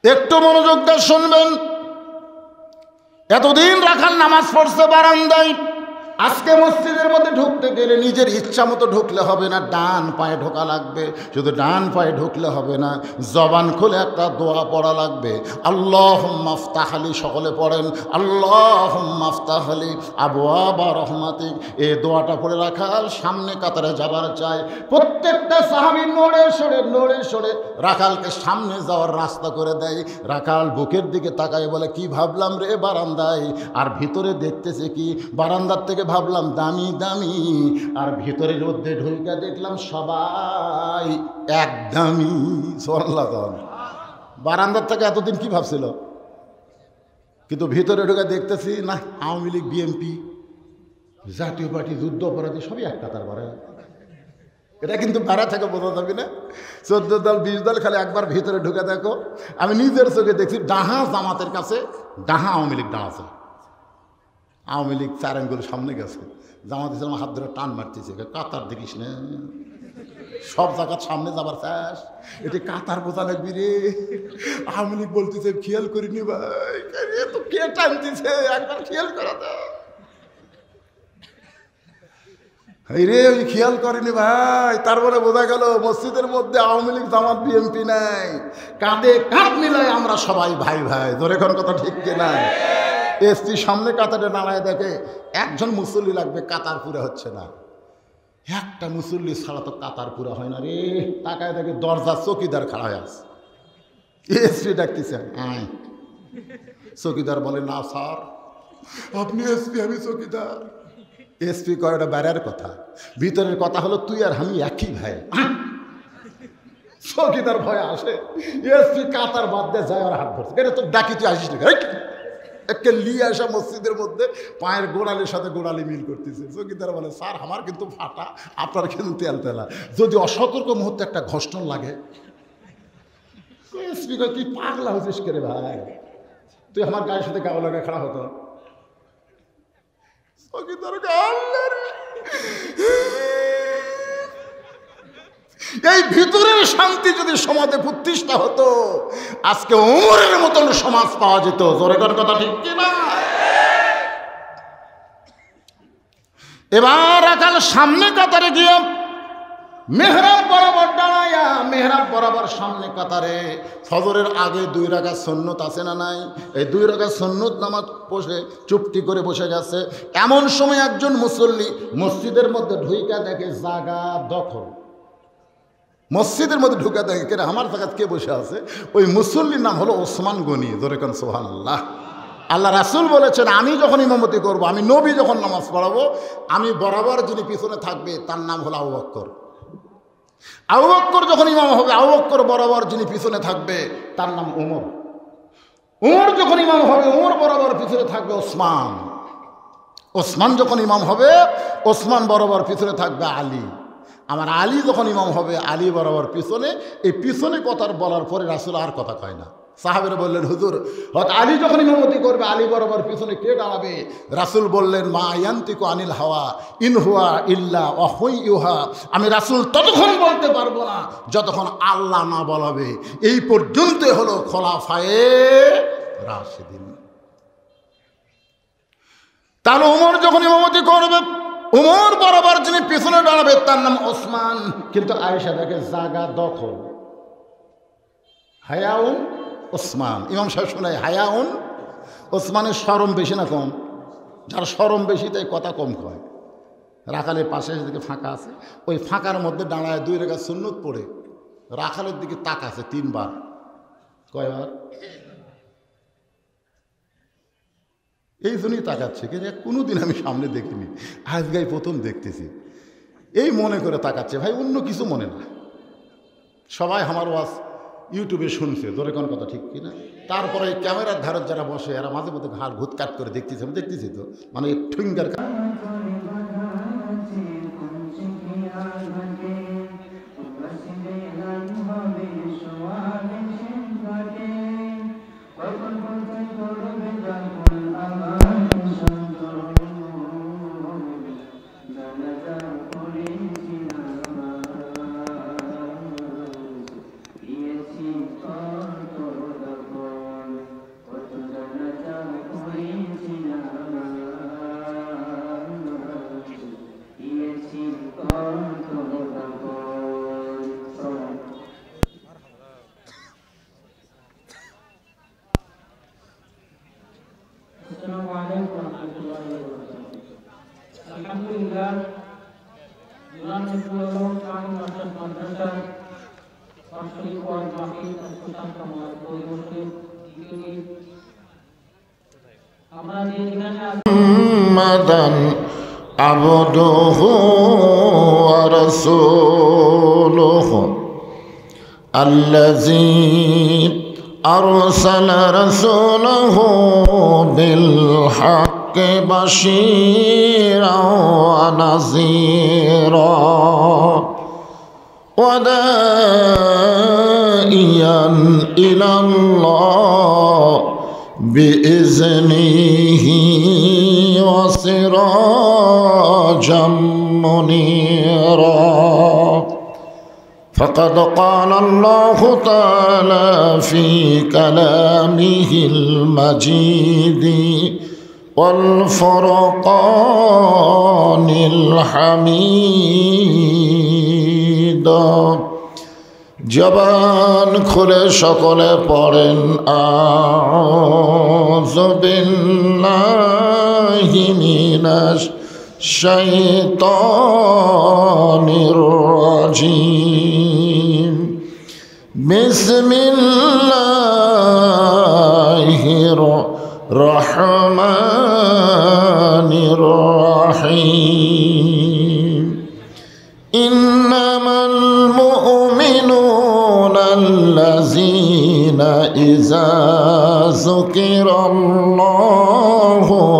একটু মনোযোগ দিয়ে শুনবেন। এতদিন রাখাল নামাজ পড়ছে বারান্দায়, আজকে মসজিদের মধ্যে ঢুকতে গেলে নিজের ইচ্ছা মতো ঢুকলে হবে না, ডান পায়ে ঢোকা লাগবে। শুধু ডান পায়ে ঢুকলে হবে না, জবান খুলে একটা দোয়া পড়া লাগবে। আল্লাহুম্মা আফতাহলি, সকলে পড়েন আল্লাহুম্মা আফতাহলি আবওয়াবা রহমাতিক। এই দোয়াটা পড়ে রাখাল সামনে কাতারে যাবার চায়। প্রত্যেকটা সাহাবী নড়ে সরে রাখালকে সামনে যাওয়ার রাস্তা করে দেয়। রাখাল বুকের দিকে তাকায় বলে, কি ভাবলাম রে বারান্দায়, আর ভিতরে দেখতেছে কি? বারান্দার থেকে ভাবলাম দামি দামি, আর ভিতরের মধ্যে ঢুইকা দেখলাম সবাই একদমই। বারান্দার থেকে এতদিন কি ভাবছিল, কিন্তু ভিতরে ঢুকে দেখতেছি না, আওয়ামী লীগ, বিএনপি, জাতীয় পার্টি, যুদ্ধ অপরাধী সবই এক কাতার বাড়ে। এটা কিন্তু বাড়া থেকে বোঝা যাবে না। 14 দল 20 দল, খালি একবার ভিতরে ঢুকে দেখো। আমি নিজের চোখে দেখছি, ডাহা জামাতের কাছে, ডাহা আওয়ামী লীগ ডাহা আছে। আওয়ামী লীগ 4 আঙ্গুল সামনে গেছে, জামাত ইসলাম হাত ধরে টান মারতেছে, কাতার দেখিস না, সব জায়গার সামনে যাবার চাস, এটি কাতার বোঝা লাগবি রে। আওয়ামী লীগ বলতেছে খেয়াল করিনি ভাই, তো কে টানতেছে একবার খেয়াল করা দাও। রে ওই খেয়াল করেনি ভাই, তারপরে বোঝা গেল মসজিদের মধ্যে আওয়ামী লীগ জামাত বিএনপি নাই, কাঁধে কাঁধ মিলাই আমরা সবাই ভাই ভাই। ধরে কোন কথা ঠিক কিনা? এসপি সামনে কাতারে দাঁড়ায় দেখে একজন মুসল্লি লাগবে, কাতার পুরা হচ্ছে না। একটা মুসল্লি ছাড়া তো কাতার পুরা হয় না রে। তাকায় দেখে দরজা চৌকিদার খাড়া হয়ে আছে। এসপি ডাকতেছে, হ্যাঁ। চৌকিদার বলে, না স্যার আপনি এসপি, আমি চৌকিদার। এসপি কয়, ওটা বাইরের কথা, ভিতরের কথা হলো তুই আর আমি একই ভাই। চৌকিদার ভয়ে আসে, এসপি কাতার বাদ দিয়ে যায় আর হাত ধরছে, এটা তো ডাকি তুই আসিস না। একে লিয়ে আসা মসজিদের মধ্যে পায়ের গোড়ালির সাথে গোড়ালি মিল করতেছে। চৌকিদার বলে, স্যার আমার কিন্তু ফাটা, আপনার কিন্তু তেল তেলা, যদি অসতর্ক মুহূর্তে একটা ঘর্ষণ লাগে। এসপি কয়, তুই পাগলা হয়েছিস কে রে ভাই, তুই আমার গায়ের সাথে গাও লাগা খাড়া হতো। এই ভিতরের শান্তি যদি সমাজে প্রতিষ্ঠা হতো, আজকে ওমরের মতন সমাজ পাওয়া যেত। জোরে কথা ঠিক কিনা? এবার আকাল সামনে কাতারে গিয়ে মেহরাব বরাবর দাঁড়াইয়া, মেহরাব বরাবর সামনে কাতারে ফজরের আগে 2 রাকাত সুন্নত আছে না নাই? এই 2 রাকাত সুন্নত নামাজ বসে চুপটি করে বসে গেছে। এমন সময় একজন মুসল্লি মসজিদের মধ্যে ঢুইকা দেখে জায়গা দখল। মসজিদের মধ্যে ঢুকা দেখে কে আমার জায়গায় কে বসে আছে? ওই মুসল্লির নাম হলো ওসমান গনি। ধরে কেন সুবহানাল্লাহ। আল্লাহ রাসূল বলেছেন, আমি যখন ইমামতি করব, আমি নবী যখন নামাজ পড়াবো, আমি বরাবর যিনি পিছনে থাকবে তার নাম হলো আবু বকর। আবু বকর যখন ইমাম হবে, আবু বকর বরাবর যিনি পিছনে থাকবে তার নাম ওমর। ওমর যখন ইমাম হবে, ওমর বরাবর পিছনে থাকবে ওসমান। ওসমান যখন ইমাম হবে, ওসমান বরাবর পিছনে থাকবে আলী। আমার আলী যখন ইমাম হবে, আলী বরাবর পিছনে। এই পিছনে কথা বলার পরে রাসূল আর কথা কয় না। সাহাবেরা বললেন, হুজুর আলী যখন ইমামতি করবে, আলী বরাবর পিছনে কে দাঁড়াবে? রাসূল বললেন, মা ইয়ান্তিকু আনিল হাওয়া ইন হুয়া ইল্লা ওয়াহয়ুহা। আমি রাসূল ততক্ষণ বলতে পারবো না যতক্ষণ আল্লাহ না বলাবে। এই পর্যন্ত হলো খোলাফায়ে রাশিদিন। তাহলে ওমর যখন ইমামতি করবে, ওমর বরাবর যিনি পিছনে দাঁড়াবে তার নাম ওসমান। কিন্তু আয়েশা দেখে জায়গা দখল, হায়াউন ওসমান। ইমাম সাহেব শোনায় হায়াউন ওসমানের শরম বেশি না কম? যার শরম বেশি তাই কথা কম কয়। রাখালের পাশে দিকে ফাঁকা আছে, ওই ফাঁকার মধ্যে দাঁড়ায় 2 রাকাত সুন্নত পড়ে রাখালের দিকে তাকাছে 3 বার। কয়বার? এই জন্যই তাকাচ্ছে, কিন্তু কোনোদিন আমি সামনে দেখিনি, আজকেই প্রথম দেখতেছি। এই মনে করে তাকাচ্ছে, ভাই অন্য কিছু মনে না। সবাই আমার ওয়াজ ইউটিউবে শুনছে, ধরে কোন কথা ঠিক কিনা? তারপরে এই ক্যামেরার ধারত যারা বসে, এরা মাঝে মধ্যে ঘাড় ঘুতকাট করে দেখতেছে। আমি দেখতেছি তো, মানে ঠুঙ্গার আলহামদুলিল্লাহ। মুহাম্মাদান আবদুহু ওয়া রাসূলুহু আল্লাযী আরসালা রাসূলাহু বিল হাক্কি বাশীরান ওয়া নাযীরা ওয়া দাঈয়ান ইলাল্লাহ বিইজনিহি وسراجا منيرا فقد قال الله تعالى في كلامه المجيد والفرقان الحميد জবান খুলে সকলে পড়েন আউযু বিল্লাহি মিনাশ শাইতানির রাজিম বিসমিল্লাহির রহমানির রহিম ইন্নামাল মুমিনুনা আল্লাযীনা ইযা যুকিরাল্লাহু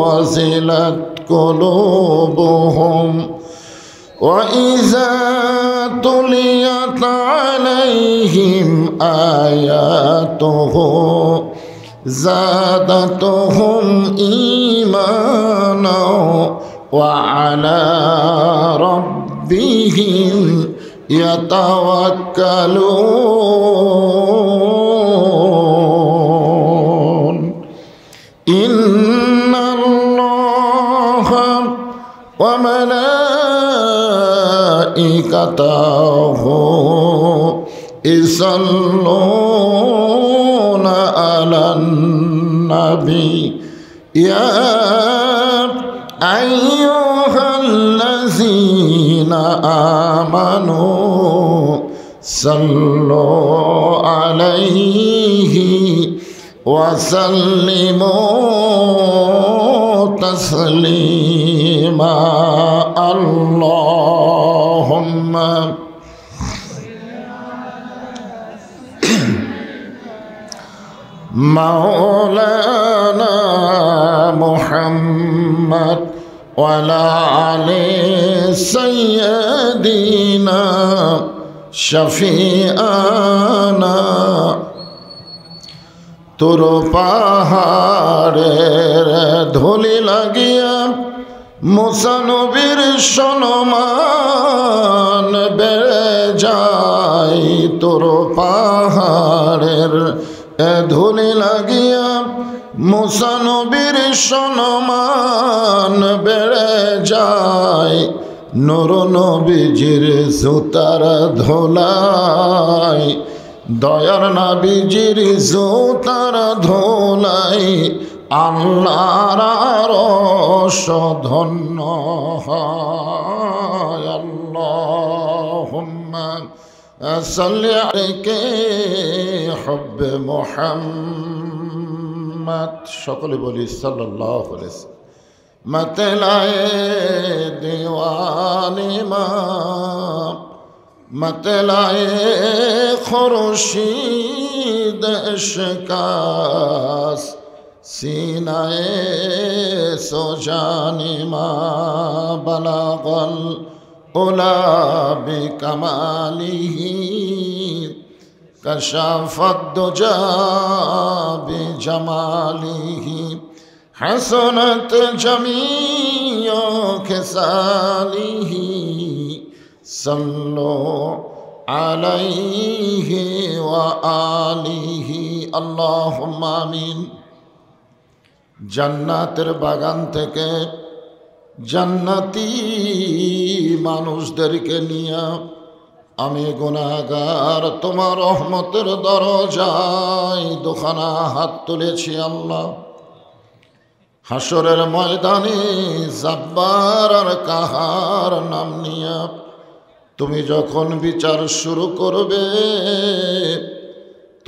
ওয়াজিলাত قلوبهم وإذا تليت عليهم آياته زادتهم إيمانا وعلى ربهم يتوكلون وملائكته يصلون على النبي يا أيها الذين آمنوا صلوا عليه وسلموا تسليما اللهم مولانا محمد وعلى آل سيدنا شفيعنا তোর পাহাড়ের ধুলি লাগিয়া মুসা নবীর সম্মান বেড়ে যায় তোর পাহাড়ের ধুলি লাগিয়া মুসা নবীর সম্মান বেড়ে যায় নূর নবীজির জুতার ধুলাই দয়ার নবীজির জুতার ধুলাই আল্লাহর আরশ ধন্য হয় আল্লাহুম্মা সাল্লি আলাইকা হুব্বে মুহাম্মদ সকলে বলি সাল্লাল্লাহু আলাইহি ওয়াসাল্লাম मतलाए दीवानी माँ मतलाए खुर्शीद शिकास सीनाए सोजानी माँ बलागल उला बिकमालिही कशाफत दुजा बिजमालिही हसनत जमीओ खिसालिही सल्लो अलैहि व आलिहि अल्लाहुम्मा आमीन। জান্নাতের বাগান থেকে জান্নাতি মানুষদেরকে নিয়ে আমি গুনাহগার তোমার রহমতের দরজায় দুখানা হাত তুলেছি আল্লাহ। হাসরের ময়দানে জব্বার আর কাহার নাম নিয়ে তুমি যখন বিচার শুরু করবে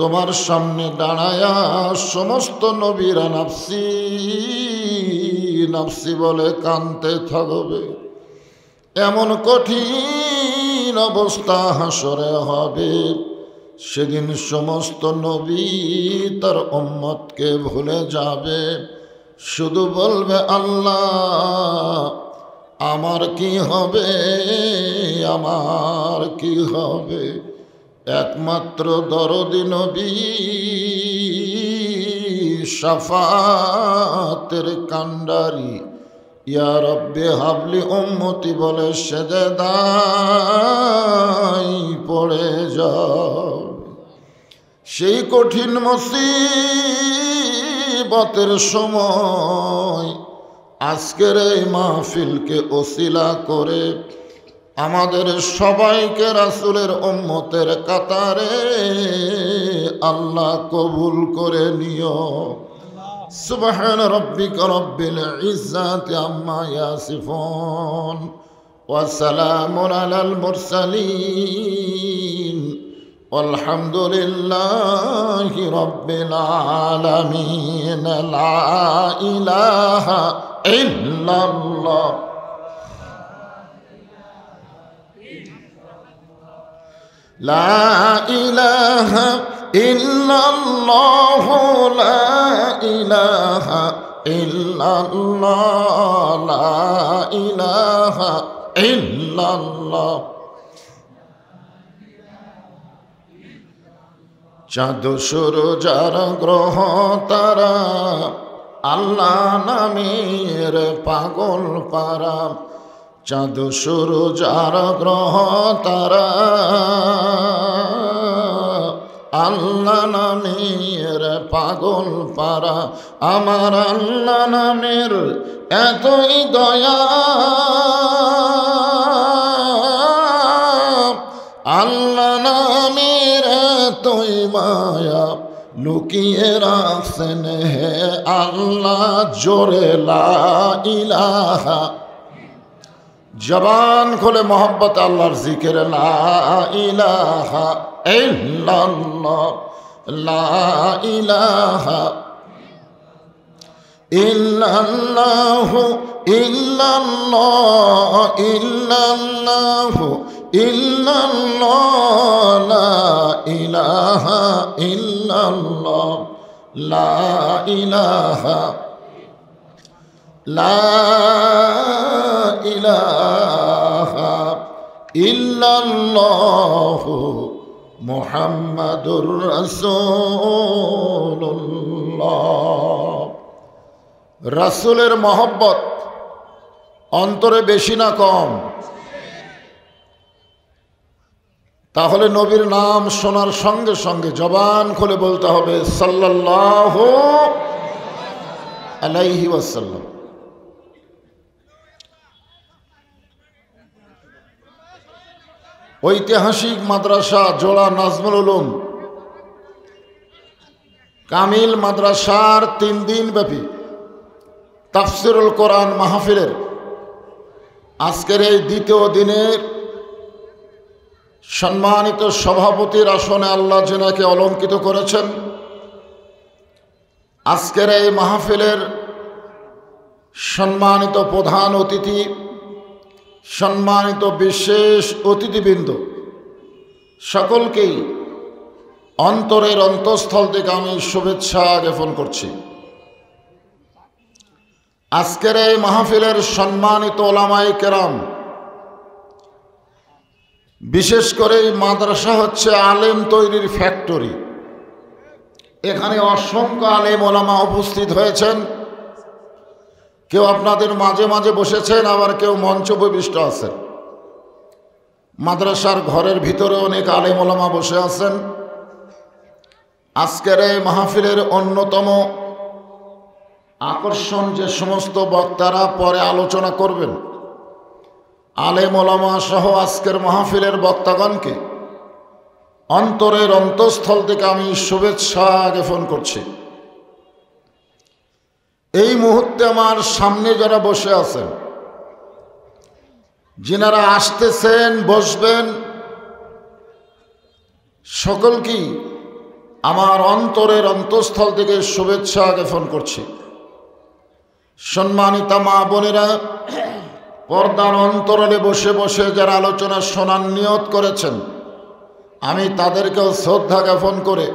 তোমার সামনে দাঁড়ায়া সমস্ত নবীরা নাফসি নাফসি বলে কাঁদতে থাকবে। এমন কঠিন অবস্থা হাসরে হবে, সেদিন সমস্ত নবী তার উম্মতকে ভুলে যাবে, শুধু বলবে আল্লাহ আমার কি হবে, আমার কি হবে। একমাত্র দরদি নবী শাফাতের কান্ডারি ইয়া রব্বি হাবলি উম্মতি বলে সেজদায় পড়ে যাও। সেই কঠিন মুসিবতের সময় আজকের এই মাহফিলকে ওসিলা করে আমাদের সবাইকে রাসূলের উম্মতের কাতারে আল্লাহ কবুল করে নিও। সুবহান রাব্বিকা রব্বিল ইজ্জাতি আম্মা ইয়াসিফুন ওয়া সালামুন আলাল মুরসালিন والحمد لله رب العالمين لا إله إلا الله لا إله إلا الله لا إله إلا الله لا إله إلا الله চাঁদ সূরজ আর গ্রহ তারা আল্লাহ নামের পাগল পারা। চাঁদ সূরজ আর গ্রহ তারা আল্লাহ নামের পাগল পারা। আমার আল্লাহ নামের এতই দয়া, আল্লাহ নামের এতই মায়া, লুকিয়ে রাখছেন হে আল্লাহ জোরে লা ইলাহা। জবান খুলে মোহাম্মত আল্লাহর জিকির লা ইলাহা ইল্লাল্লাহ লা ইলাহা ইল্লাল্লাহু ইল্লাল্লাহ ইল্লাল্লাহু ইল্লাল্লাহ লা ইলাহা ইল্লাল্লাহ লা ইলাহা লা ইলাহা ইল্লাল্লাহু মুহাম্মাদুর রাসূলুল্লাহ। রাসূলের মহব্বত অন্তরে বেশি না কম? তাহলে নবীর নাম শোনার সঙ্গে সঙ্গে জবান খুলে বলতে হবে সাল্লাল্লাহু আলাইহি ওয়াসাল্লাম। ঐতিহাসিক মাদ্রাসা জোড়া নাজমুল উলুম কামিল মাদ্রাসার 3 দিন ব্যাপী তাফসিরুল কোরআন মাহফিলের আজকের এই দ্বিতীয় দিনের সম্মানিত সভাপতির আসনে আল্লাহ যিনাকে অলঙ্কিত করেছেন, আজকের এই মাহফিলের সম্মানিত প্রধান অতিথি, সম্মানিত বিশেষ অতিথিবৃন্দ, সকলকেই অন্তরের অন্তঃস্থল থেকে আমি শুভেচ্ছা জ্ঞাপন করছি। আজকের এই মাহফিলের সম্মানিত ওলামায়ে কেরাম, বিশেষ করে এই মাদ্রাসা হচ্ছে আলেম তৈরির ফ্যাক্টরি। এখানে অসংখ্য আলেম ওলামা উপস্থিত হয়েছেন। কেউ আপনাদের মাঝে মাঝে বসেছেন, আবার কেউ মঞ্চ উপবিষ্ট আছেন। মাদ্রাসার ঘরের ভিতরে অনেক আলেম ওলামা বসে আছেন। আজকের এই মাহফিলের অন্যতম আকর্ষণ যে সমস্ত বক্তারা পরে আলোচনা করবেন, আলেম ওলামা সহ আজকের মাহফিলের বক্তাগণকে অন্তরের অন্তঃস্থল থেকে আমি শুভেচ্ছা জ্ঞাপন করছি। এই মুহূর্তে আমার সামনে যারা বসে আছেন, যিনারা আসতেছেন, বসবেন, সকলকেই আমার অন্তরের অন্তঃস্থল থেকে শুভেচ্ছা জ্ঞাপন করছি। সম্মানিতা মা বোনেরা, পর্দার অন্তরালে বসে বসে যারা আলোচনা শোনার নিয়ত করেছেন, আমি তাদেরকেও শ্রদ্ধা জ্ঞাপন করে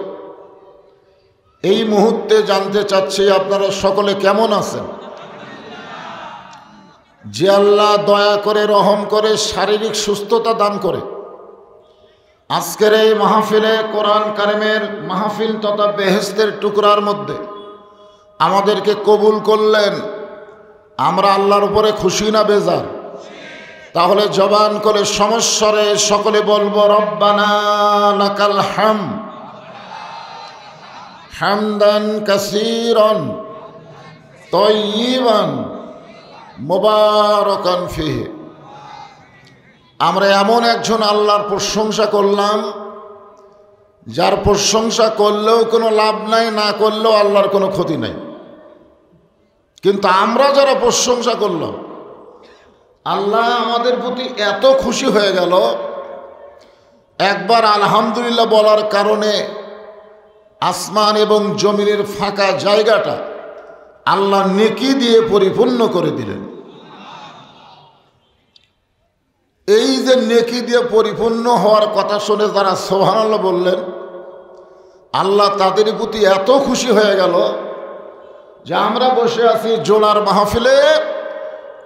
এই মুহূর্তে জানতে চাচ্ছি আপনারা সকলে কেমন আছেন। যে আল্লাহ দয়া করে, রহম করে, শারীরিক সুস্থতা দান করে আজকের এই মাহফিলে, কোরআন কারিমের মাহফিল তথা বেহেশতের টুকরার মধ্যে আমাদেরকে কবুল করলেন, আমরা আল্লাহর উপরে খুশি না বেজার? তাহলে জবান করে সমস্বরে সকলে বলবো রব্বানা লাকাল হামদ হামদান কাসীরান তাইয়িবান মুবারাকান ফিহি। আমরা এমন একজন আল্লাহর প্রশংসা করলাম যার প্রশংসা করলেও কোনো লাভ নাই, না করলেও আল্লাহর কোনো ক্ষতি নাই। কিন্তু আমরা যারা প্রশংসা করলাম, আল্লাহ আমাদের প্রতি এত খুশি হয়ে গেল, একবার আলহামদুলিল্লাহ বলার কারণে আসমান এবং জমিনের ফাঁকা জায়গাটা আল্লাহ নেকি দিয়ে পরিপূর্ণ করে দিলেন। এই যে নেকি দিয়ে পরিপূর্ণ হওয়ার কথা শুনে যারা সুবহানাল্লাহ বললেন, আল্লাহ তাদের প্রতি এত খুশি হয়ে গেল যে আমরা বসে আছি জোড়ার মাহফিলে,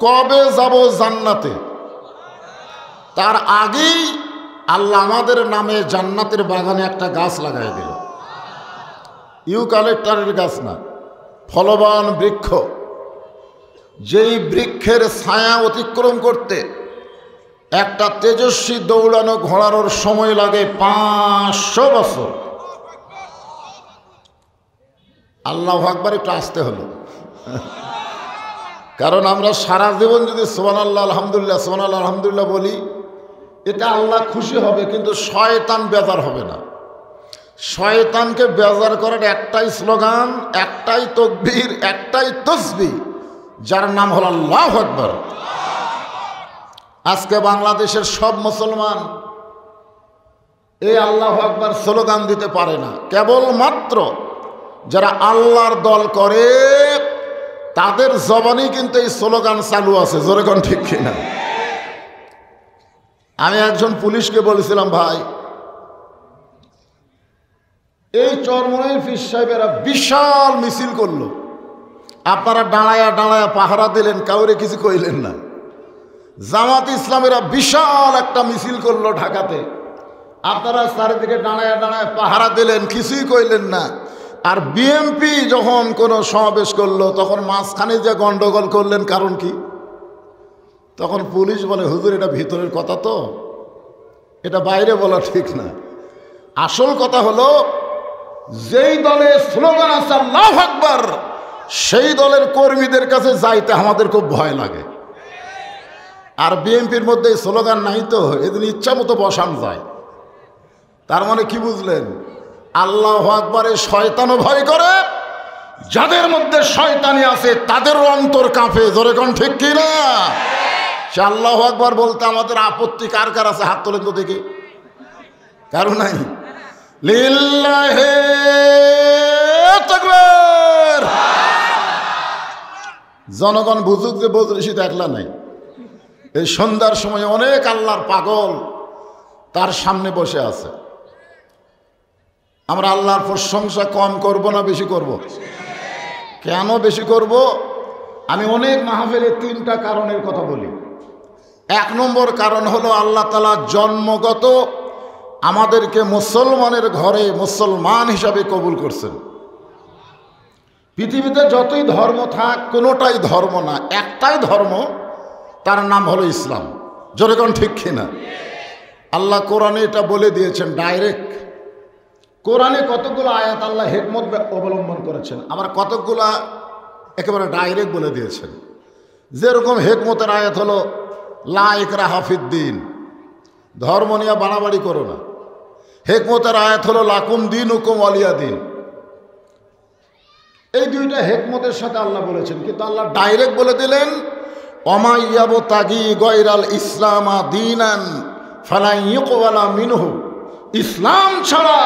কবে যাব জান্নাতে, তার আগেই আল্লাহ আমাদের নামে জান্নাতের বাগানে একটা গাছ লাগাই দিল। ইউক্যালিপটাসের গাছ না, ফলবান বৃক্ষ। যেই বৃক্ষের ছায়া অতিক্রম করতে একটা তেজস্বী দৌড়ানো ঘোড়ানোর সময় লাগে 500 বছর। আল্লাহু আকবার একটু আসতে হলো, কারণ আমরা সারা জীবন যদি সুবহানাল্লাহ আলহামদুলিল্লাহ সুবহানাল্লাহ আলহামদুলিল্লাহ বলি, এটা আল্লাহ খুশি হবে, কিন্তু শয়তান বেজার হবে না। শয়তানকে বেজার করার একটাই স্লোগান, একটাই তাকবীর, একটাই তাসবিহ, যার নাম হলো আল্লাহু আকবার। আজকে বাংলাদেশের সব মুসলমান এই আল্লাহু আকবার স্লোগান দিতে পারে না। কেবলমাত্র যারা আল্লাহর দল করে তাদের জবানেই কিন্তু এই স্লোগান চালু আছে। জোরে কোন ঠিক কিনা? আমি একজন পুলিশকে বলেছিলাম, ভাই এই চরমনাইর পীর সাহেবেরা বিশাল মিছিল করলো, আপনারা দাঁড়ায়া দাঁড়ায়া পাহারা দিলেন, কাউরে কিছু কইলেন না। জামাত ইসলামেরা বিশাল একটা মিছিল করলো ঢাকাতে, আপনারা চারিদিকে দাঁড়ায়া দাঁড়ায় পাহারা দিলেন, কিছুই কইলেন না। আর বিএমপি যখন কোনো সমাবেশ করলো তখন মাঝখানে যে গন্ডগোল করলেন, কারণ কি? তখন পুলিশ বলে, হুজুর এটা ভিতরের কথা, তো এটা বাইরে বলা ঠিক না। আসল কথা হলো, যেই দলের স্লোগান আছে আল্লাহু আকবার, সেই দলের কর্মীদের কাছে যাইতে আমাদের খুব ভয় লাগে। আর বিএনপির মধ্যে স্লোগান নাই, তো এদিন ইচ্ছা মতো বসান যায়। তার মানে কি বুঝলেন? আল্লাহু আকবারে শয়তানও ভয় করে, যাদের মধ্যে শয়তানি আছে তাদেরও অন্তর কাঁপে। জোরে কোন ঠিক কিনা? সে আল্লাহু আকবার বলতে আমাদের আপত্তি কার কার আছে? হাত তোলেন তো দেখি। কারো নাই? লিল্লাহি তাকবীর। জনগণ বুঝুক যে বজরিশিত একলা নাই। এই সন্ধ্যার সময় অনেক আল্লাহর পাগল তার সামনে বসে আছে। আমরা আল্লাহর প্রশংসা কম করব না বেশি করব? কেন বেশি করব? আমি অনেক মাহফিলে 3টা কারণের কথা বলি। 1 নম্বর কারণ হলো, আল্লাহ তাআলা জন্মগত আমাদেরকে মুসলমানের ঘরে মুসলমান হিসাবে কবুল করছেন। পৃথিবীতে যতই ধর্ম থাক, কোনোটাই ধর্ম না, একটাই ধর্ম, তার নাম হলো ইসলাম। জোরে কোন ঠিক কিনা? আল্লাহ কোরআনে এটা বলে দিয়েছেন ডাইরেক্ট। কোরআনে কতগুলো আয়াত আল্লাহ হিকমত অবলম্বন করেছেন, আবার কতগুলা একেবারে ডাইরেক্ট বলে দিয়েছেন। যেরকম হিকমতের আয়াত হলো লা ইকরাহা ফিদ্দীন, ধর্ম নিয়ে বাড়াবাড়ি করো না। হিকমতের আয়াত হলো লাকুম দীনুকুম ওয়ালিয়া দীন। এই 2টা হিকমতের সাথে আল্লাহ বলেছেন, কিন্তু আল্লাহ ডাইরেক্ট বলে দিলেন ওমা ইয়াবতাগি গায়রাল ইসলামা দীনান ফালা ইউকবালা মিনহু। ইসলাম ছাড়া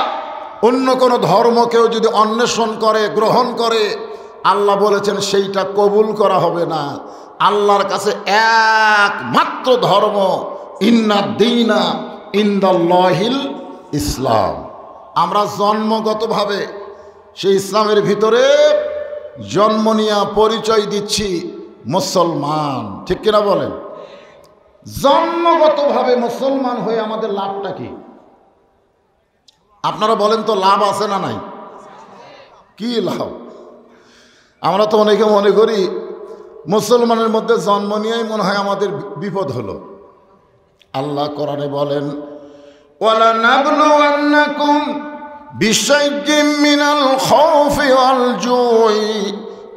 অন্য কোনো ধর্ম কেউ যদি অন্বেষণ করে, গ্রহণ করে, আল্লাহ বলেছেন সেইটা কবুল করা হবে না। আল্লাহর কাছে একমাত্র ধর্ম ইন্নাদ্দীনা ইনদাল্লাহিল ইসলাম। আমরা জন্মগতভাবে সেই ইসলামের ভিতরে জন্ম নিয়ে পরিচয় দিচ্ছি মুসলমান। ঠিক কিনা বলেন? জন্মগতভাবে মুসলমান হয়ে আমাদের লাভটা কি? আপনারা বলেন তো, লাভ আছে না নাই? কি লাভ? আমরা তো অনেকে মনে করি মুসলমানের মধ্যে জন্ম নিয়েই মনে হয় আমাদের বিপদ হলো। আল্লাহ কোরআনে বলেন, ওয়ালানাবলুওয়ান্নাকুম বিশাইয়্যিম মিনাল খাউফি ওয়াল জুই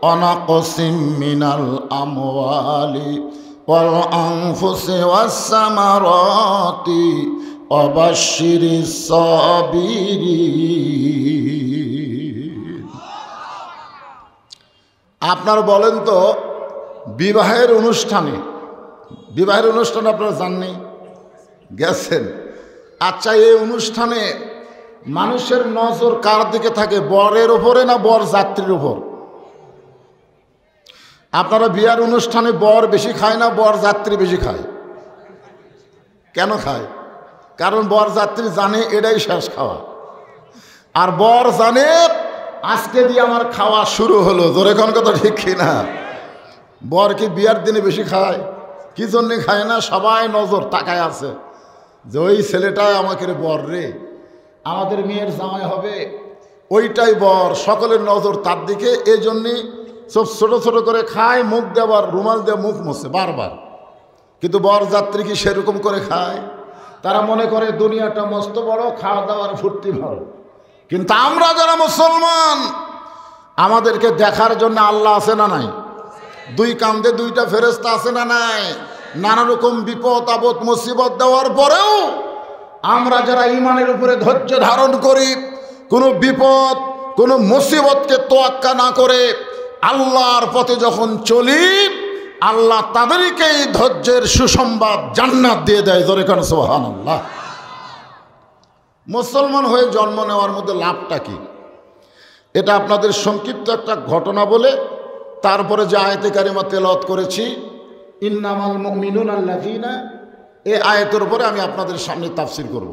ওয়া নাকসিম মিনাল আমওয়ালি ওয়াল আনফুসি ওয়াস সামারাতি ওয়া বাশশিরিস সাবিরিন। আপনারা বলেন তো, বিবাহের অনুষ্ঠানে আপনারা জাননি, গেছেন? আচ্ছা, এই অনুষ্ঠানে মানুষের নজর কার দিকে থাকে, বরের ওপরে না বর যাত্রীর ওপর? আপনারা বিয়ার অনুষ্ঠানে বর বেশি খায় না বর যাত্রী বেশি খায়? কেন খায়? কারণ বর যাত্রী জানে এটাই শেষ খাওয়া, আর বর জানে আজকে দিয়ে আমার খাওয়া শুরু হলো। জোরে কোন কথা ঠিক কিনা? বর কি বিয়ার দিনে বেশি খায়? কি জন্যে খায় না? সবাই নজর তাকায় আছে যে ওই ছেলেটাই আমাকে বর রে, আমাদের মেয়ের জামাই হবে, ওইটাই বর, সকলের নজর তার দিকে। এই জন্যে সব ছোটো ছোটো করে খায়, মুখ দেওয়ার রুমাল দিয়ে মুখ মুছে বারবার। কিন্তু বর যাত্রী কি সেরকম করে খায়? তারা মনে করে দুনিয়াটা মস্ত বড়, খাওয়া দাওয়ার ফুর্তি ভালো। কিন্তু আমরা যারা মুসলমান, আমাদেরকে দেখার জন্য আল্লাহ আছে না নাই? দুই কান্দে দুইটা ফেরেশতা আছে না নাই? নানা রকম বিপদ আপদ মুসিবত দেওয়ার পরেও আমরা যারা ঈমানের উপরে ধৈর্য ধারণ করি, কোনো বিপদ কোনো মুসিবতকে তোয়াক্কা না করে আল্লাহর পথে যখন চলি, আল্লাহ তাদেরকেই ধৈর্যের সুসংবাদ জান্নাত দিয়ে দেয়। জোরে কান সুবহানাল্লাহ। মুসলমান হয়ে জন্ম নেওয়ার মধ্যে লাভটা কি? এটা আপনাদের সংক্ষিপ্ত একটা ঘটনা বলে তারপরে যে আয়াতে কারিমা তেলাওয়াত করেছি, ইন্নামাল মুমিনুনা আল্লাযীনা, এই আয়াতের উপরে আমি আপনাদের সামনে তাফসীর করব।